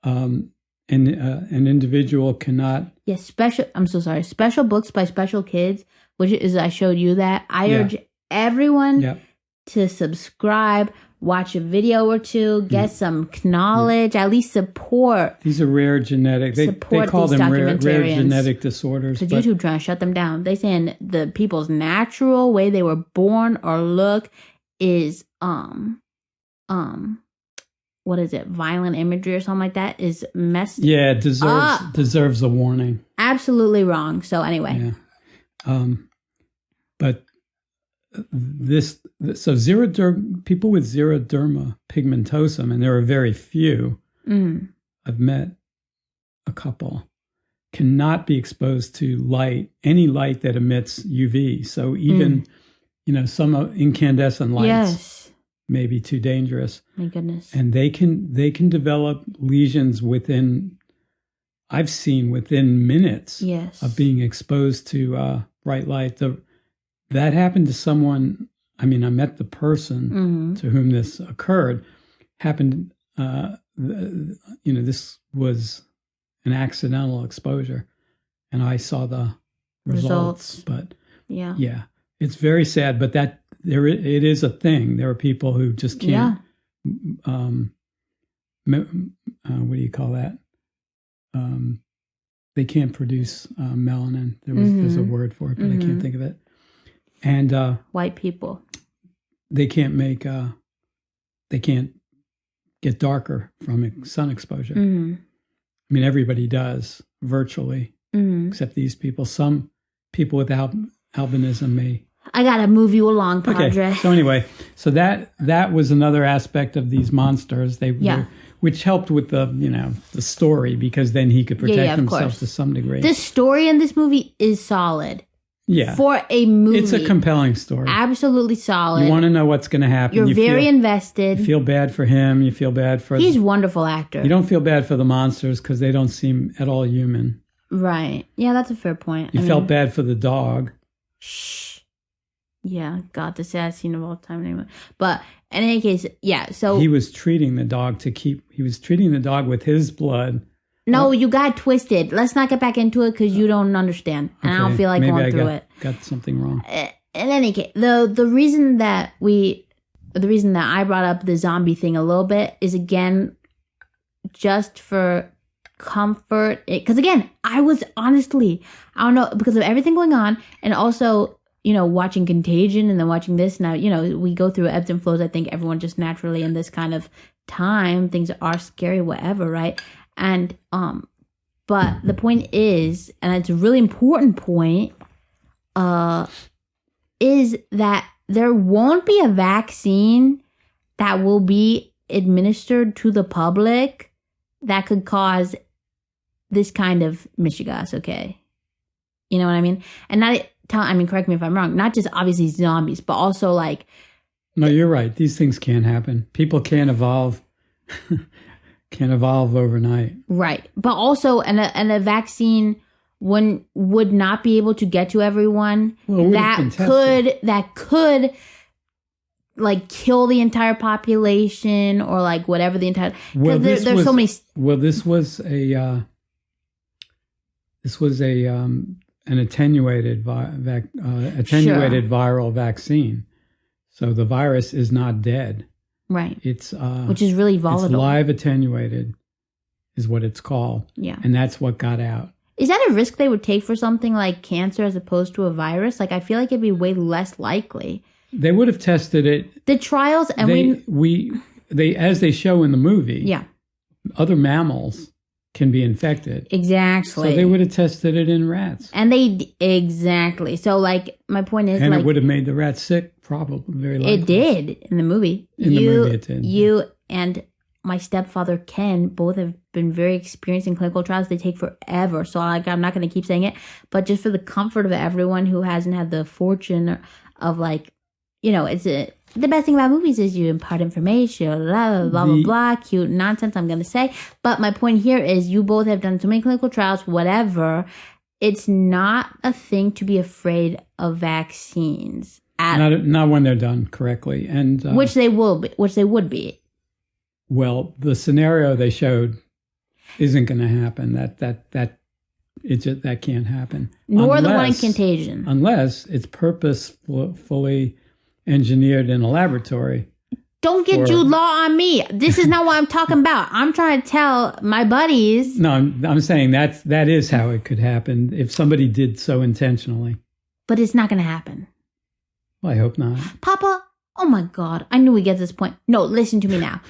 And an individual cannot. Yes, I'm so sorry. Special books by special kids, which is, I showed you that. I urge everyone to subscribe, watch a video or two, get some knowledge, at least support. These are rare genetic. They call them rare genetic disorders. Because YouTube trying to shut them down. They saying the people's natural way they were born or look is what is it? Violent imagery or something like that is messed. Yeah, it deserves a warning. Absolutely wrong. So anyway. Yeah. But people with xeroderma pigmentosum, and there are very few. I've met a couple, cannot be exposed to any light that emits UV. So even some incandescent lights may be too dangerous. My goodness. And they can develop lesions within minutes of being exposed to bright light. That happened to someone. I mean, I met the person to whom this occurred. Happened, this was an accidental exposure, and I saw the results. But yeah, it's very sad. But it is a thing. There are people who just can't. What do you call that? They can't produce melanin. There's a word for it, but I can't think of it. And white people, they can't get darker from sun exposure. I mean, everybody does virtually, except these people. Some people with albinism may. I gotta move you along, Padre. Okay. So anyway, that was another aspect of these monsters. Which helped with the story, because then he could protect himself to some degree. The story in this movie is solid. Yeah. For a movie. It's a compelling story. Absolutely solid. You want to know what's going to happen. You're very invested. You feel bad for him. You feel bad for... He's a wonderful actor. You don't feel bad for the monsters because they don't seem at all human. Right. Yeah, that's a fair point. You felt bad for the dog. Shh. Yeah, God, the saddest scene of all time anyway. But in any case, so... He was treating the dog with his blood. No, you got twisted. Let's not get back into it because you don't understand. And I don't feel like going through it. Got something wrong. In any case, the reason that I brought up the zombie thing a little bit is, again, just for comfort. Because again, I was honestly, I don't know, because of everything going on, and also, watching Contagion and then watching this now, we go through ebbs and flows. I think everyone just naturally in this kind of time, things are scary, whatever, right? And, but the point is, and it's a really important point, is that there won't be a vaccine that will be administered to the public that could cause this kind of mishigas, okay? You know what I mean? And correct me if I'm wrong, not just obviously zombies, but also like... No, you're right. These things can't happen. People can't evolve. Can't evolve overnight. Right. But also, and a vaccine would not be able to get to everyone. Well, that could like kill the entire population, or like whatever the entire... There's so many... Well, this was an attenuated viral vaccine. So the virus is not dead. Right. It's which is really volatile. It's live attenuated is what it's called. Yeah. And that's what got out. Is that a risk they would take for something like cancer as opposed to a virus? Like, I feel like it'd be way less likely. They would have tested it. The trials, and they as they show in the movie. Yeah. Other mammals can be infected. Exactly. So they would have tested it in rats. And exactly. So, like, my point is, and like, it would have made the rats sick, probably, very likely. it did in the movie. In the movie, it did. You and my stepfather, Ken, both have been very experienced in clinical trials. They take forever. So, like, I'm not going to keep saying it. But just for the comfort of everyone who hasn't had the fortune of, like, you know, the best thing about movies is you impart information, blah, blah, blah, blah, blah, cute nonsense, I'm going to say. But my point here is you both have done so many clinical trials, whatever. It's not a thing to be afraid of vaccines. Not when they're done correctly. And which they would be. Well, the scenario they showed isn't going to happen. That can't happen. Nor the one in Contagion. Unless it's purposefully engineered in a laboratory. Don't get Jude Law on me. This is not what I'm talking about. I'm trying to tell my buddies. No, I'm saying that is how it could happen if somebody did so intentionally. But it's not going to happen. Well, I hope not. Papa, oh my God. I knew we'd get to this point. No, listen to me now.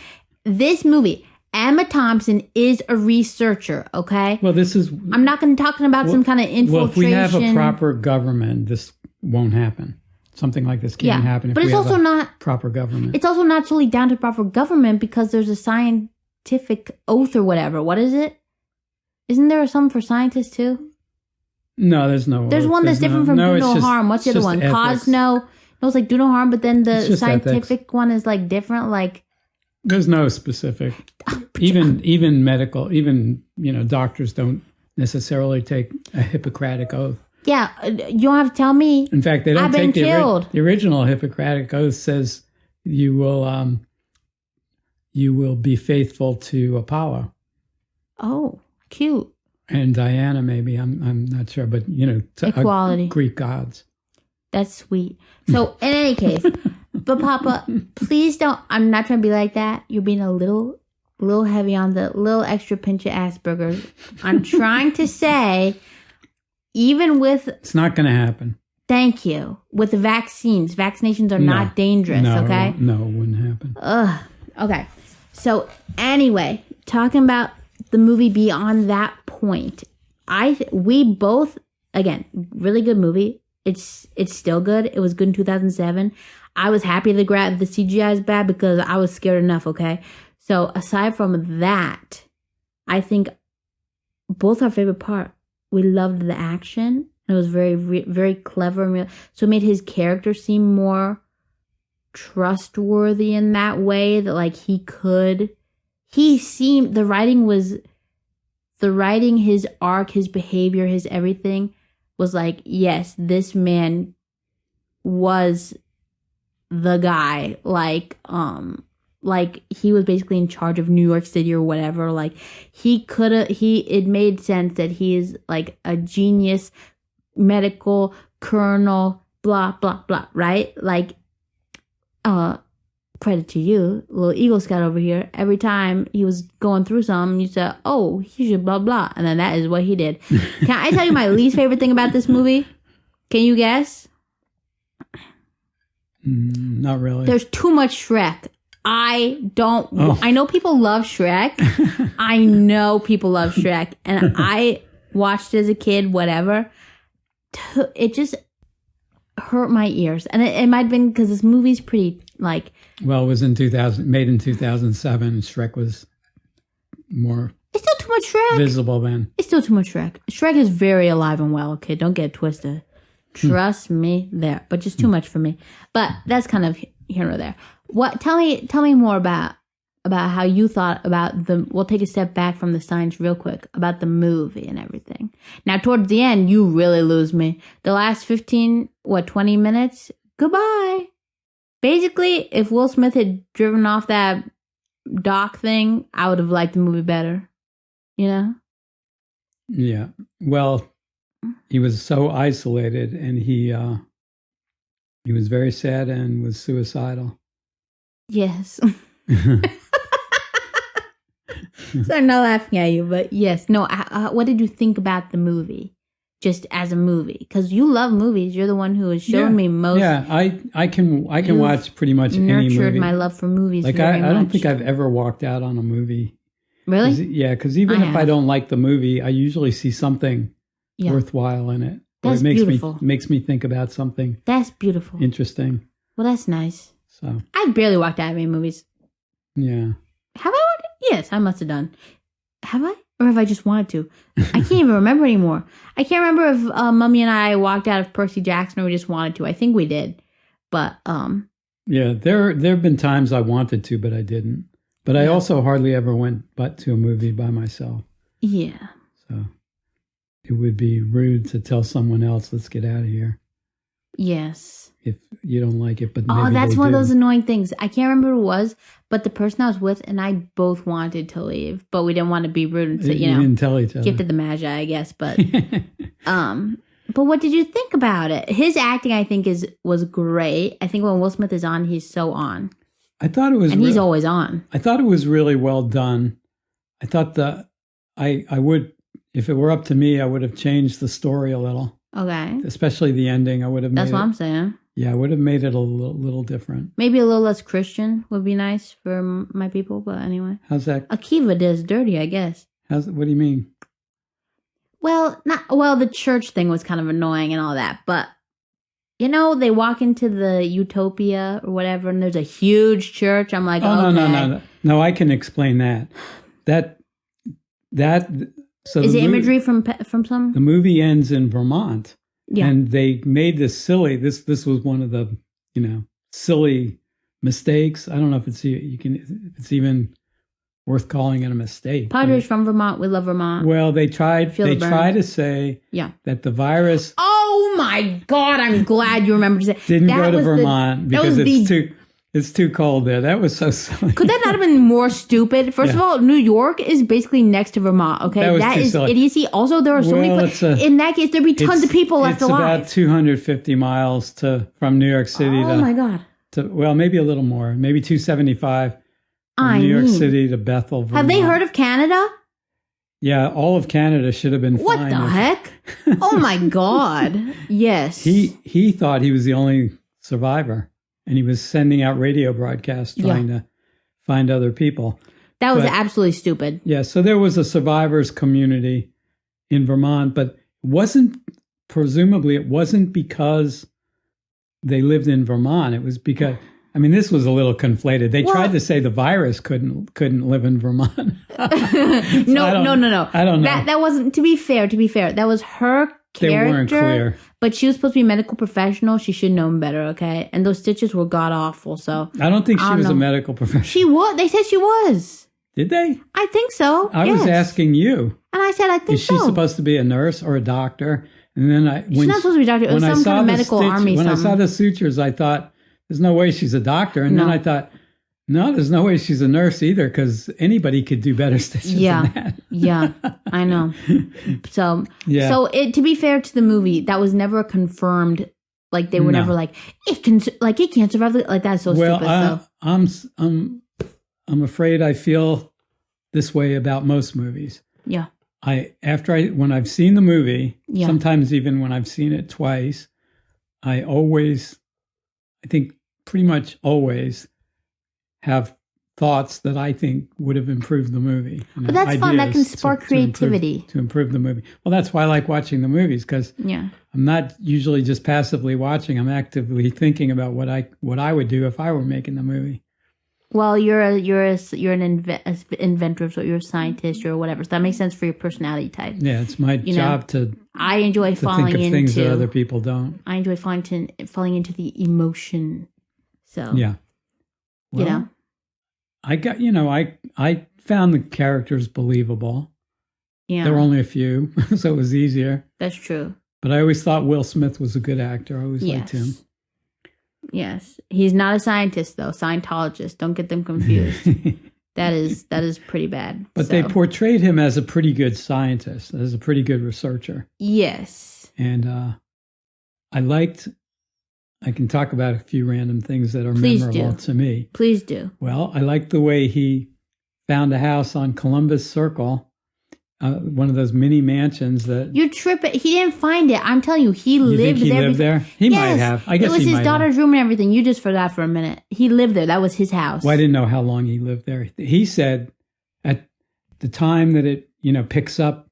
This movie, Emma Thompson is a researcher, okay? Well, I'm not going to talking about some kind of infiltration. Well, if we have a proper government, this won't happen. Something like this can't happen if but it's we have also not proper government. It's also not solely down to proper government because there's a scientific oath or whatever. What is it? Isn't there some for scientists too? No, there's no. There's one that's different from do no harm. What's the other one? Cause no. No, it's like do no harm, but then the scientific ethics. One is like different. Like there's no specific. Even medical, doctors don't necessarily take a Hippocratic oath. Yeah, you don't have to tell me. In fact, they don't take the original Hippocratic oath says you will be faithful to Apollo. Oh, cute. And Diana, maybe I'm not sure, but equality, Greek gods. That's sweet. So in any case, but Papa, please don't. I'm not trying to be like that. You're being a little heavy on the little extra pinch of Asperger's. I'm trying to say. Even with... It's not going to happen. Thank you. With the vaccinations are not dangerous, okay? No, it wouldn't happen. Ugh. Okay. So, anyway, talking about the movie beyond that point, we both, again, really good movie. It's still good. It was good in 2007. I was happy the CGI is bad because I was scared enough, okay? So, aside from that, I think both our favorite part, we loved the action. It was very, very clever and real. So it made his character seem more trustworthy in that way that like the writing, his arc, his behavior, his everything was like, yes, this man was the guy. Like he was basically in charge of New York City or whatever. Like it made sense that he is like a genius medical colonel, blah, blah, blah, right? Like, credit to you, little Eagle Scout over here. Every time he was going through something, you said, oh, he should blah, blah. And then that is what he did. Can I tell you my least favorite thing about this movie? Can you guess? Not really. There's too much Shrek. I know people love Shrek. I know people love Shrek. And I watched it as a kid, whatever. It just hurt my ears. And it might have been because this movie's pretty, like... Well, it was made in 2007, and Shrek was more... It's still too much Shrek. Visible then. It's still too much Shrek. Shrek is very alive and well, okay? Don't get it twisted. Trust me there. But just too much for me. But that's kind of here or there. Tell me more about how you thought about we'll take a step back from the science real quick, about the movie and everything. Now, towards the end, you really lose me. The last 20 minutes, goodbye. Basically, if Will Smith had driven off that dock thing, I would have liked the movie better. You know? Yeah. Well, he was so isolated, and he was very sad and was suicidal. Yes. So I'm not laughing at you, but yes. No, what did you think about the movie? Just as a movie? Because you love movies. You're the one who has shown me most. Yeah, I can watch pretty much any movie. Nurtured my love for movies. Like I don't think I've ever walked out on a movie Really? Yeah, because even I if I have. don't like the movie, I usually see something Yeah. worthwhile in it. Or That's it makes beautiful. makes me think about something That's beautiful. interesting. Well, that's nice. So I've barely walked out of any movies. yeah. Have I walked? Yes, I must have done. Have I? Or have I just wanted to? I can't even remember anymore. I can't remember if Mummy and I walked out of Percy Jackson or we just wanted to. I think we did. But, Yeah, there have been times I wanted to, but I didn't. But I also hardly ever went but to a movie by myself. yeah. So it would be rude to tell someone else, let's get out of here, Yes. if you don't like it. But Oh, maybe that's they one of do. those annoying things. I can't remember who it was, but the person I was with and I both wanted to leave, but we didn't want to be rude and say, You didn't tell each other. gifted the magi, I guess. But, but what did you think about it? His acting, I think, was great. I think when Will Smith is on, he's so on, I thought it was, and he's always on. I thought it was really well done. I thought I would, if it were up to me, I would have changed the story a little, Okay, especially the ending. I would have. that's made what it, I'm saying. Yeah, I would have made it a little different. Maybe a little less Christian would be nice for my people. But anyway, How's that? Akiva does dirty, I guess. What do you mean? Well, the church thing was kind of annoying and all that, but they walk into the utopia or whatever, and there's a huge church. I'm like, Oh, okay. no! I can explain that. So Is the it imagery from some? The movie ends in Vermont, Yeah. and they made this silly. This was one of the silly mistakes. I don't know if it's even worth calling it a mistake. Padres from Vermont. We love Vermont. Well, they tried. Feel the They burn. tried to say Yeah. that the virus Oh my God! I'm glad you remembered to say didn't that go to was Vermont that because was it's too cold there. That was so silly. Could that not have been more stupid? First of Yeah. all, New York is basically next to Vermont. Okay, That was that too is silly. idiocy. Also, there are so many. Well, it's a- In that case, there'd be tons of people left It's alive. about 250 miles from New York City Oh my God! well, maybe a little more, maybe 275 from New York City to Bethel, Vermont. Have they heard of Canada? Yeah, all of Canada should have been What fine. the heck? Oh my God! Yes. He thought he was the only survivor, and he was sending out radio broadcasts trying to find other people. That was But- absolutely stupid. Yeah, so there was a survivors community in Vermont, but presumably it wasn't because they lived in Vermont. It was because, this was a little conflated. They tried to say the virus couldn't live in Vermont. No. I don't know. That wasn't, to be fair, that was her They character. weren't clear. But she was supposed to be a medical professional. She should know better, okay? And those stitches were god awful, so. I don't think she I don't was a know. medical professional. She was. They said she was. Did they? I think so. I was asking you. And I said, I think Is she so. supposed to be a nurse or a doctor? And then She's not supposed to be a doctor. It was some kind of medical army When I something. saw the sutures, I thought, there's no way she's a doctor. And then No. I thought, no, there's no way she's a nurse either, because anybody could do better stitches than that. Yeah, I know. So, Yeah. so to be fair to the movie, that was never confirmed. Like they were No. never like it can't survive. Like that's so Well, stupid. I'm afraid I feel this way about most movies. Yeah. When I've seen the movie, Yeah. sometimes even when I've seen it twice, I think pretty much always have thoughts that I think would have improved the movie. But that's fun. That can spark creativity. To improve the movie. Well, that's why I like watching the movies, because Yeah. I'm not usually just passively watching. I'm actively thinking about what I would do if I were making the movie. Well, you're an inventor, so you're a scientist or whatever. So that makes sense for your personality type. Yeah, it's my job to I enjoy falling think of things that into. other people don't. I enjoy falling into the emotion. So Yeah. you know. I found the characters believable. Yeah. There were only a few, so it was easier. That's true. But I always thought Will Smith was a good actor. I always liked him. Yes. He's not a scientist though, Scientologist. Don't get them confused. That is pretty bad. But they portrayed him as a pretty good scientist, as a pretty good researcher. Yes. And I can talk about a few random things that are Please memorable do. to me. Please do. Well, I liked the way he found a house on Columbus Circle, one of those mini mansions that You're tripping. He didn't find it. I'm telling you, he you lived think he there. lived there? He might Yes. have. I guess it was he his might daughter's have. room and everything. You just forgot for a minute. He lived there. That was his house. Well, I didn't know how long he lived there. He said the time that it, picks up,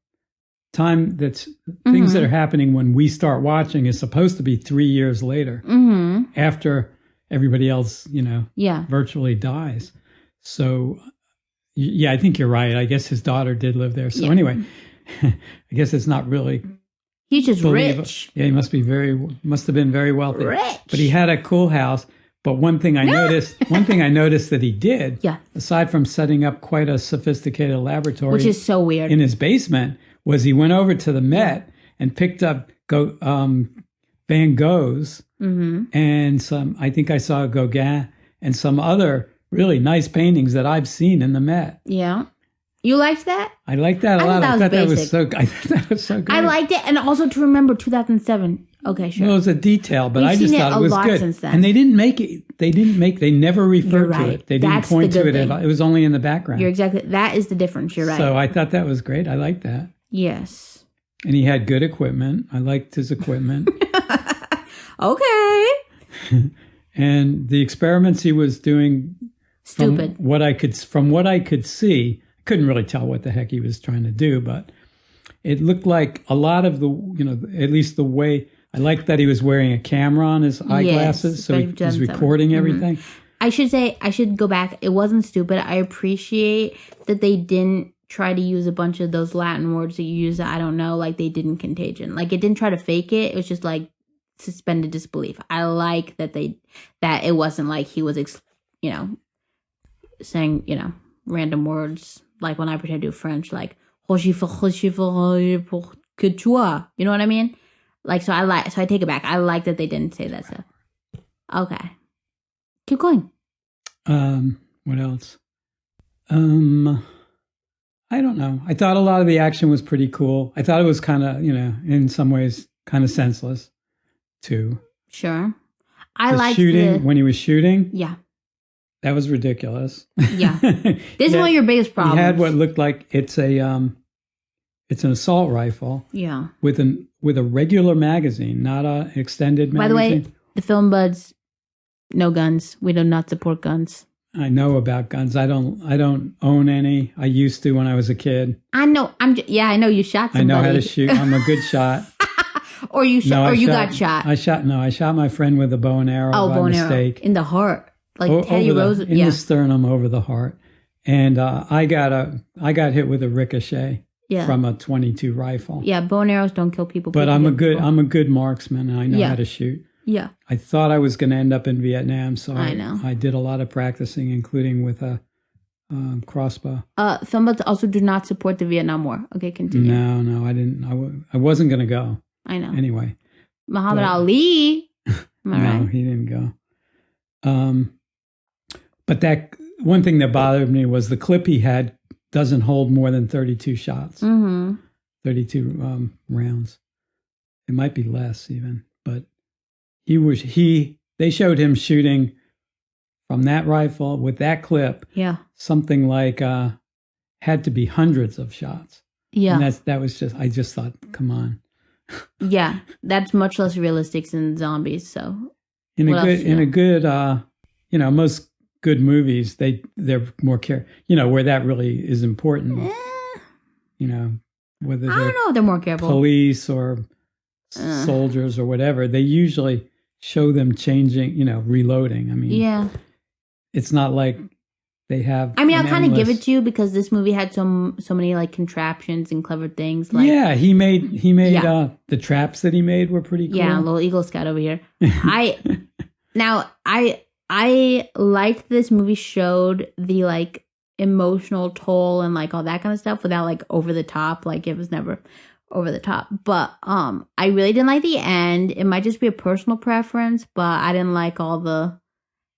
time that's things that are happening when we start watching is supposed to be 3 years later after everybody else, virtually dies. So, yeah, I think you're right. I guess his daughter did live there. So anyway, I guess it's not really. He's just rich. Yeah, he must have been very wealthy. Rich. But he had a cool house. But one thing I noticed that he did, aside from setting up quite a sophisticated laboratory, which is so weird, in his basement, was he went over to the Met and picked up Van Gogh's and some. I think I saw Gauguin and some other really nice paintings that I've seen in the Met. Yeah. You liked that? I liked that a lot. I thought that was so good. I liked it, and also to remember 2007. Okay, sure. Well, it was a detail, but We've I just seen thought it was good. since then. And they didn't make it. They never referred to it. They didn't That's point the to good it at thing. all. It was only in the background. You're exactly. That is the difference. You're right. So I thought that was great. I liked that. Yes. And he had good equipment. I liked his equipment. Okay. And the experiments he was doing, Stupid. From what I could see, I couldn't really tell what the heck he was trying to do, but it looked like a lot of the, at least the way. I liked that he was wearing a camera on his eyeglasses, so he was recording everything. I should go back. It wasn't stupid. I appreciate that they didn't try to use a bunch of those Latin words that you use. I don't know, like they did in Contagion. Like it didn't try to fake it. It was just like suspended disbelief. I like that that it wasn't like he was, saying, random words. Like when I pretend to do French, like, you know what I mean? Like, so I take it back. I like that they didn't say that stuff. Okay. Keep going. What else? I don't know. I thought a lot of the action was pretty cool. I thought it was kind of, in some ways kind of senseless too. Sure. I like shooting when he was shooting. Yeah. That was ridiculous. Yeah. This is one of your biggest problems. He had what looked like it's an assault rifle. Yeah. With a regular magazine, not an extended magazine. By the way, the Film Buds, no guns. We do not support guns. I know about guns. I don't own any. I used to when I was a kid. I know. I know you shot somebody. I know how to shoot. I'm a good shot. Or you shot, got shot. I shot my friend with a bow and arrow by mistake. In the heart. Like Teddy Roosevelt. In the sternum over the heart. And I got hit with a ricochet. Yeah. From a .22 rifle. Yeah, bow and arrows don't kill people. But I'm a good marksman, and I know how to shoot. Yeah. I thought I was going to end up in Vietnam, so I know. I did a lot of practicing, including with a crossbow. Film buds also do not support the Vietnam War. Okay, continue. No, I didn't. I wasn't going to go. I know. Anyway. Muhammad Ali. Am I right? No, he didn't go. But that one thing that bothered me was the clip he had doesn't hold more than 32 shots, 32 rounds. It might be less even, but they showed him shooting from that rifle with that clip. Yeah. Something like, had to be hundreds of shots. Yeah. And that was I just thought, come on. Yeah. That's much less realistic than zombies. So in a good, most good movies, they're more where that really is important. Whether I don't know if they're more careful. Police or soldiers or whatever, they usually show them changing, reloading. I mean, yeah, it's not like they have. I mean, I'll kind of give it to you because this movie had so many like contraptions and clever things. Like, yeah, he made the traps that he made were pretty cool. Yeah, a little Eagle Scout over here. I liked this movie showed the like emotional toll and like all that kind of stuff without like over the top. Like it was never over the top. But I really didn't like the end. It might just be a personal preference, but I didn't like all the.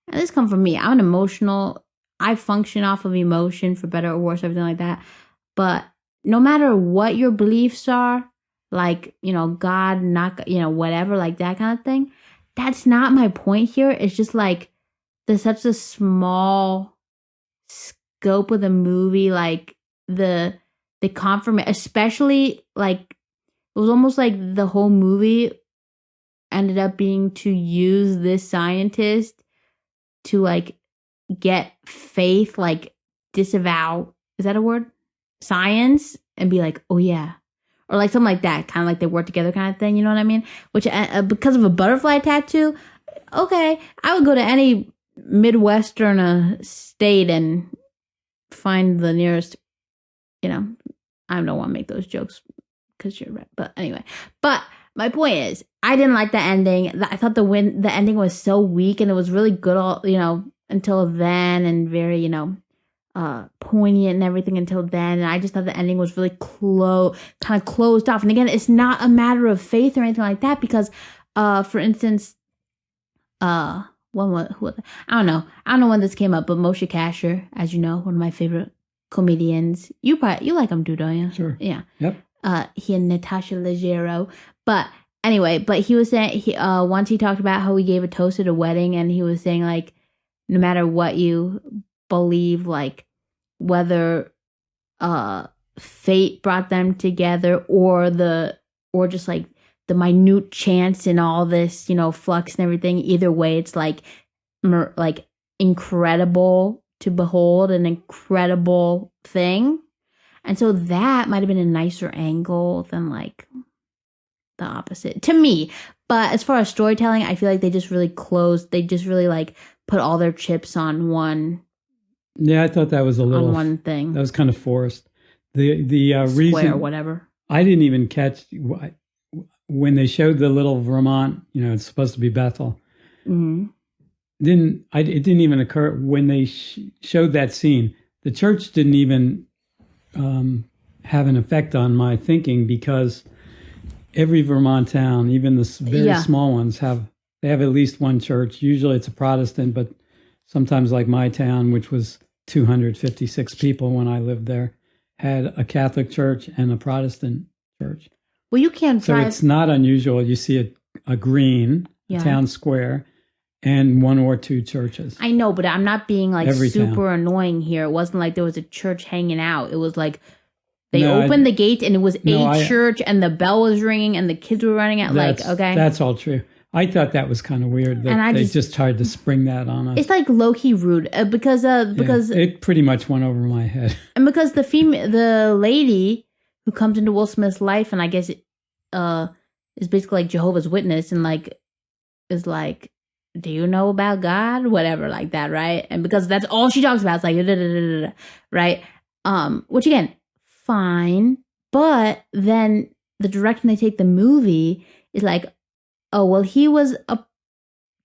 And this comes from me. I'm an emotional. I function off of emotion for better or worse, everything like that. But no matter what your beliefs are, like God, not whatever, like that kind of thing. That's not my point here. It's just like. There's such a small scope of the movie, like the confirmation, especially like it was almost like the whole movie ended up being to use this scientist to like get faith, like disavow. Is that a word? science and be like, oh yeah. Or like something like that, kind of like they work together kind of thing, you know what I mean? Which, because of a butterfly tattoo, okay, I would go to any Midwestern state and find the nearest, I don't want to make those jokes because you're right. But anyway, my point is, I didn't like the ending. I thought the ending was so weak, and it was really good all, until then, and very, poignant and everything until then. And I just thought the ending was really kind of closed off. And again, it's not a matter of faith or anything like that, because, for instance, I don't know when this came up, but Moshe Kasher, as you know, one of my favorite comedians. You like him too, don't you? Sure. Yeah. Yep. He and Natasha Leggero. But anyway, he was saying, once he talked about how he gave a toast at a wedding, and he was saying, like, no matter what you believe, like, whether fate brought them together or just like the minute chance in all this, flux and everything, either way, it's like incredible to behold, an incredible thing. And so that might have been a nicer angle than like the opposite to me. But as far as storytelling, I feel like they just really like put all their chips on one. Yeah, I thought that was a little on one thing. That was kind of forced. The Square, reason, whatever. I didn't even catch when they showed the little Vermont. It's supposed to be Bethel. Mm-hmm. It didn't even occur when they showed that scene. The church didn't even have an effect on my thinking, because every Vermont town, even the very small ones, have at least one church. Usually it's a Protestant, but sometimes, like my town, which was 256 people when I lived there, had a Catholic church and a Protestant church. Well, you can't drive. So it's not unusual. You see a green, a town square, and one or two churches. I know, but I'm not being like Every super town. Annoying here. It wasn't like there was a church hanging out. It was like they opened the gate and it was a church, and the bell was ringing and the kids were running out. Okay. That's all true. I thought that was kind of weird that they just tried to spring that on us. It's like low-key rude because it pretty much went over my head. And because the lady who comes into Will Smith's life, and I guess is basically like Jehovah's Witness, and like is like, do you know about God? Whatever, like that, right? And because that's all she talks about, it's like da, da, da, da, da, right? Which again, fine, but then the direction they take the movie is like, oh, well, he was a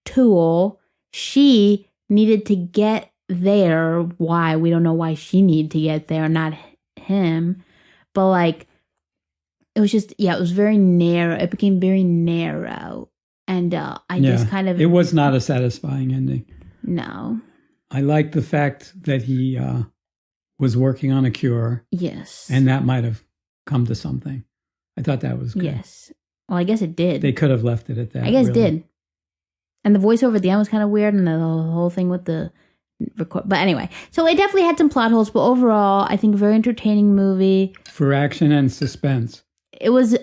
tool. She needed to get there. Why? We don't know why she needed to get there, not him. But like, it was just, it was very narrow. It became very narrow. And just kind of... It was not a satisfying ending. No. I like the fact that he was working on a cure. Yes. And that might have come to something. I thought that was good. Yes. Well, I guess it did. They could have left it at that. I guess it did. And the voiceover at the end was kind of weird, and the whole thing with the record. But anyway, so it definitely had some plot holes, but overall, I think a very entertaining movie. For action and suspense. It was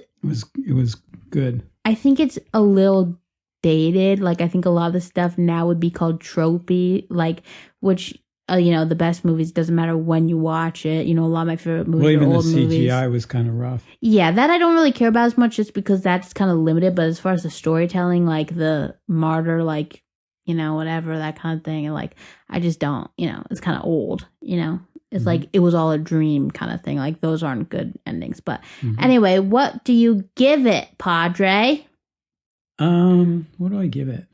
good. I think it's a little dated. Like, I think a lot of the stuff now would be called tropey, like, which... the best movies, doesn't matter when you watch it. A lot of my favorite movies are old movies. Even the CGI was kind of rough. Yeah, that I don't really care about as much, just because that's kind of limited. But as far as the storytelling, like the martyr, like, whatever, that kind of thing. And like, I just don't, it's kind of old, It's like, it was all a dream kind of thing. Like, those aren't good endings. But anyway, what do you give it, Padre? What do I give it?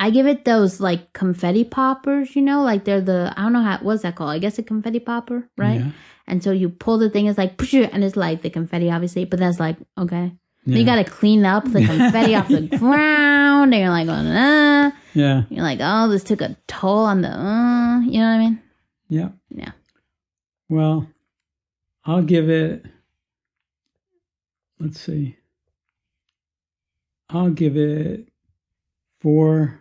I give it those like confetti poppers, like they're I don't know what's that called? I guess a confetti popper, right? Yeah. And so you pull the thing, it's like, and it's like the confetti, obviously, but that's like, okay. Yeah. You got to clean up the confetti off the ground, and you're like, yeah. You're like, oh, this took a toll on the, you know what I mean? Yeah. Yeah. Well, I'll give it, let's see. I'll give it 4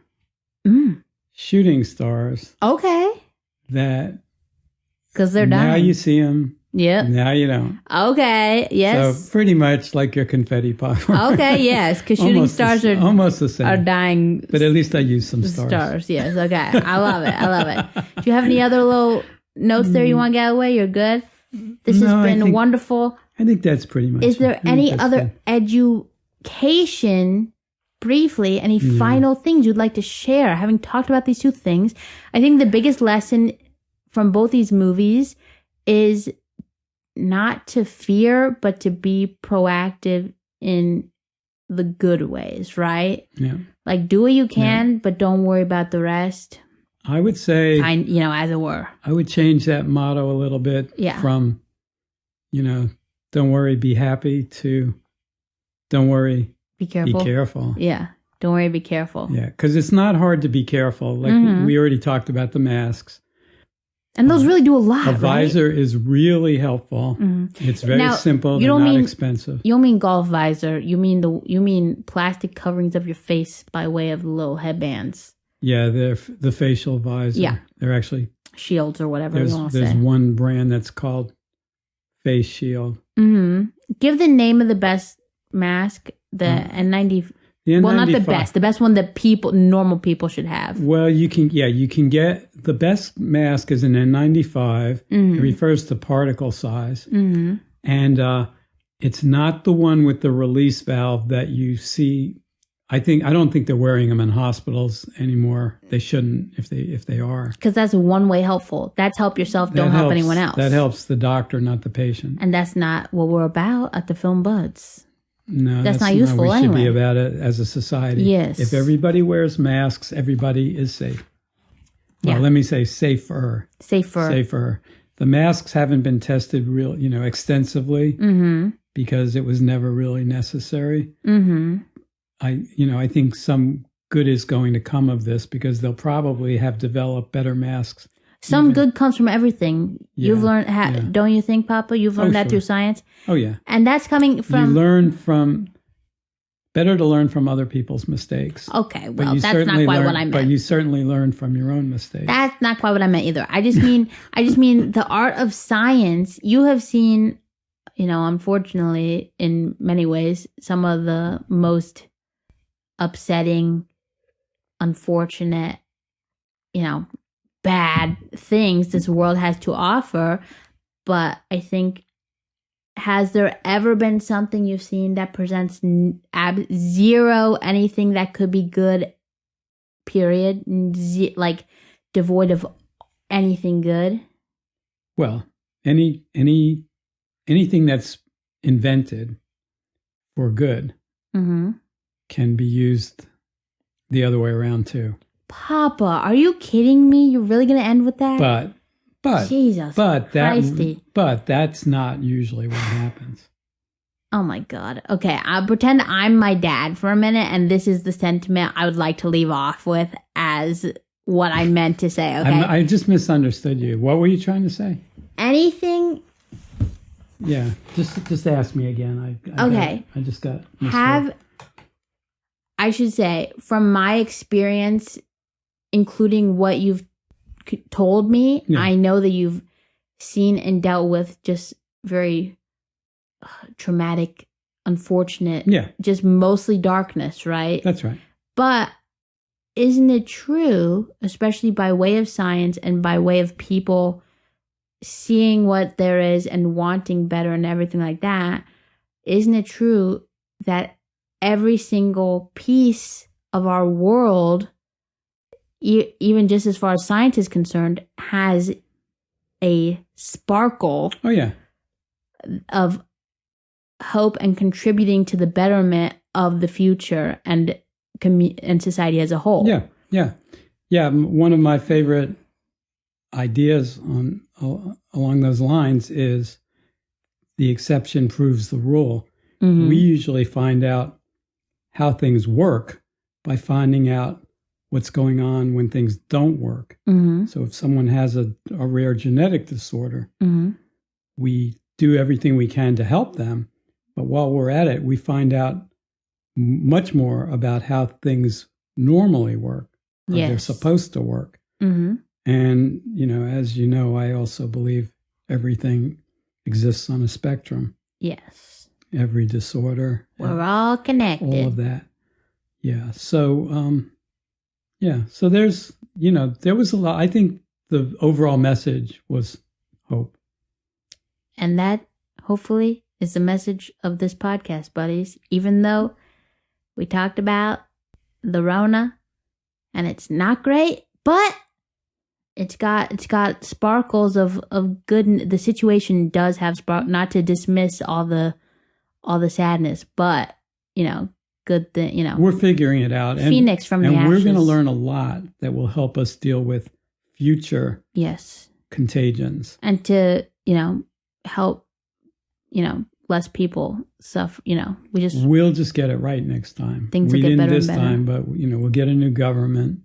shooting stars. Okay. That. Because they're dying. Now you see them. Yep. Now you don't. Okay. Yes. So pretty much like your confetti popper. Okay. Yes. Because shooting stars are almost the same. Are dying. But at least I used some stars. Stars. Yes. Okay. I love it. Do you have any other little notes there you want to get away? You're good. This No, has I been think- wonderful. I think that's pretty much. Is there I think any that's other education, briefly, any final things you'd like to share? Having talked about these two things, I think the biggest lesson from both these movies is not to fear, but to be proactive in the good ways, right? Yeah. Like, do what you can, but don't worry about the rest. I would say, As it were. I would change that motto a little bit from, don't worry, be happy to don't worry, Be careful. be careful. Yeah. Don't worry, be careful. Yeah, because it's not hard to be careful. Like we already talked about the masks. And those really do a lot, A visor is really helpful. It's very Now, simple. you They're don't not mean- expensive. You don't mean golf visor. You mean plastic coverings of your face by way of little headbands, Yeah, they're the facial visor. Yeah. They're actually, shields, or whatever you want to there's say. one brand that's called Face Shield. Give the name of the best mask, the N90. The Well, not the N95. best that normal people should have. Well, you can get the best mask is an N95. It refers to particle size. And it's not the one with the release valve that you see. I don't think they're wearing them in hospitals anymore. They shouldn't if they are. Because that's one way helpful. That's help yourself, don't help anyone else. That helps the doctor, not the patient. And that's not what we're about at the Film Buds. No, That's not useful We should be anyway. about it as a society. Yes. If everybody wears masks, everybody is safe. Well, Yeah. let me say safer. Safer. Safer. The masks haven't been tested extensively because it was never really necessary. I think some good is going to come of this because they'll probably have developed better masks. Some good comes from everything. You've learned, don't you think, Papa? You've learned that sure. through science. Oh yeah. And that's coming from. Better to learn from other people's mistakes. Okay, But well, you that's certainly not quite learn- what I meant. But you certainly learn from your own mistakes. That's not quite what I meant either. I just mean the art of science. You have seen, unfortunately, in many ways, some of the most upsetting, unfortunate, bad things this world has to offer. But I think, has there ever been something you've seen that presents zero anything that could be good, period? Like devoid of anything good? Well, anything that's invented for good can be used the other way around too. Papa, are you kidding me? You're really going to end with that? But Jesus Christy. but that's not usually what happens. Oh my God. Okay, I'll pretend I'm my dad for a minute, and this is the sentiment I would like to leave off with as what I meant to say, okay? I just misunderstood you. What were you trying to say? Anything. Yeah, just ask me again. Okay. I just got misheard. I should say, from my experience, including what you've told me, I know that you've seen and dealt with just very traumatic, unfortunate, just mostly darkness, right? That's right. But isn't it true, especially by way of science and by way of people seeing what there is and wanting better and everything like that, isn't it true that every single piece of our world, even just as far as science is concerned, has a sparkle of hope and contributing to the betterment of the future and society as a whole? Yeah. One of my favorite ideas along those lines is the exception proves the rule. We usually find out how things work by finding out what's going on when things don't work. So if someone has a rare genetic disorder, we do everything we can to help them. But while we're at it, we find out much more about how things normally work. Or they're supposed to work. And, as you know, I also believe everything exists on a spectrum. Yes. Every disorder. We're all connected. All of that. Yeah. So, So there's, there was a lot. I think the overall message was hope. And that, hopefully, is the message of this podcast, buddies. Even though we talked about the Rona, and it's not great, but it's got sparkles of good. The situation does have spark. Not to dismiss all the sadness, but good thing. We're figuring it out. Phoenix from the ashes. And we're going to learn a lot that will help us deal with future contagions, and to help less people suffer. We'll just get it right next time. Things will get better this and better. time, but we'll get a new government,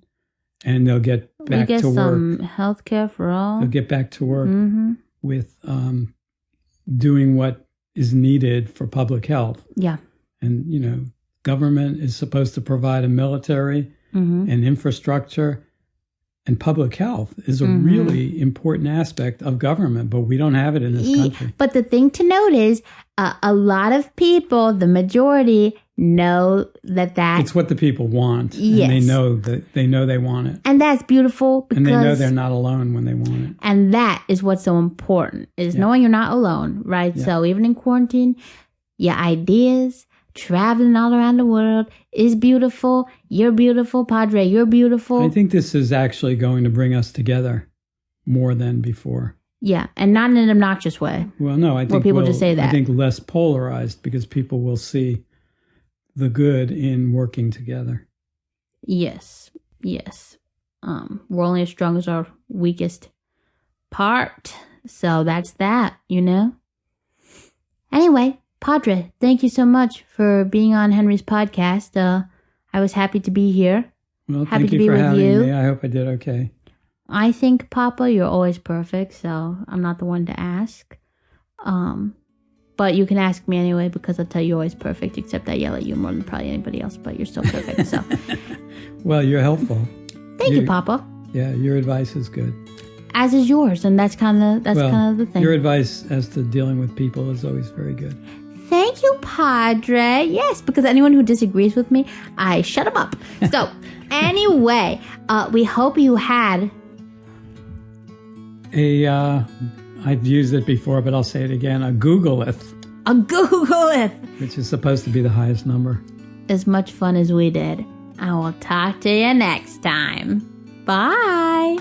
and they'll get back to work. We get some health care for all. They'll get back to work with doing what is needed for public health. Yeah. And, government is supposed to provide a military and infrastructure, and public health is a really important aspect of government, but we don't have it in this country. But the thing to note is a lot of people, the majority, know that it's what the people want. Yes. And they know they want it. And that's beautiful because... And they know they're not alone when they want it. And that is what's so important, is knowing you're not alone, right? Yeah. So even in quarantine, your ideas, traveling all around the world is beautiful. You're beautiful, Padre. You're beautiful. I think this is actually going to bring us together more than before. Yeah, and not in an obnoxious way. Well, no, I think where people just say that. I think less polarized, because people will see the good in working together. Yes. We're only as strong as our weakest part. So that's that, Anyway, Padre, thank you so much for being on Henry's podcast. I was happy to be here. Well, happy thank to you be for with having you. me. I hope I did okay. I think, Papa, you're always perfect, so I'm not the one to ask. But you can ask me anyway, because I'll tell you you're always perfect, except I yell at you more than probably anybody else, but you're still perfect, so. Well, you're helpful. Thank you, Papa. Yeah, your advice is good. As is yours, and that's kind of the thing. Your advice as to dealing with people is always very good. Thank you, Padre. Yes, because anyone who disagrees with me, I shut them up. So, anyway, we hope you had... I've used it before, but I'll say it again, a Googleth. A Googleth! Which is supposed to be the highest number. As much fun as we did. I will talk to you next time. Bye!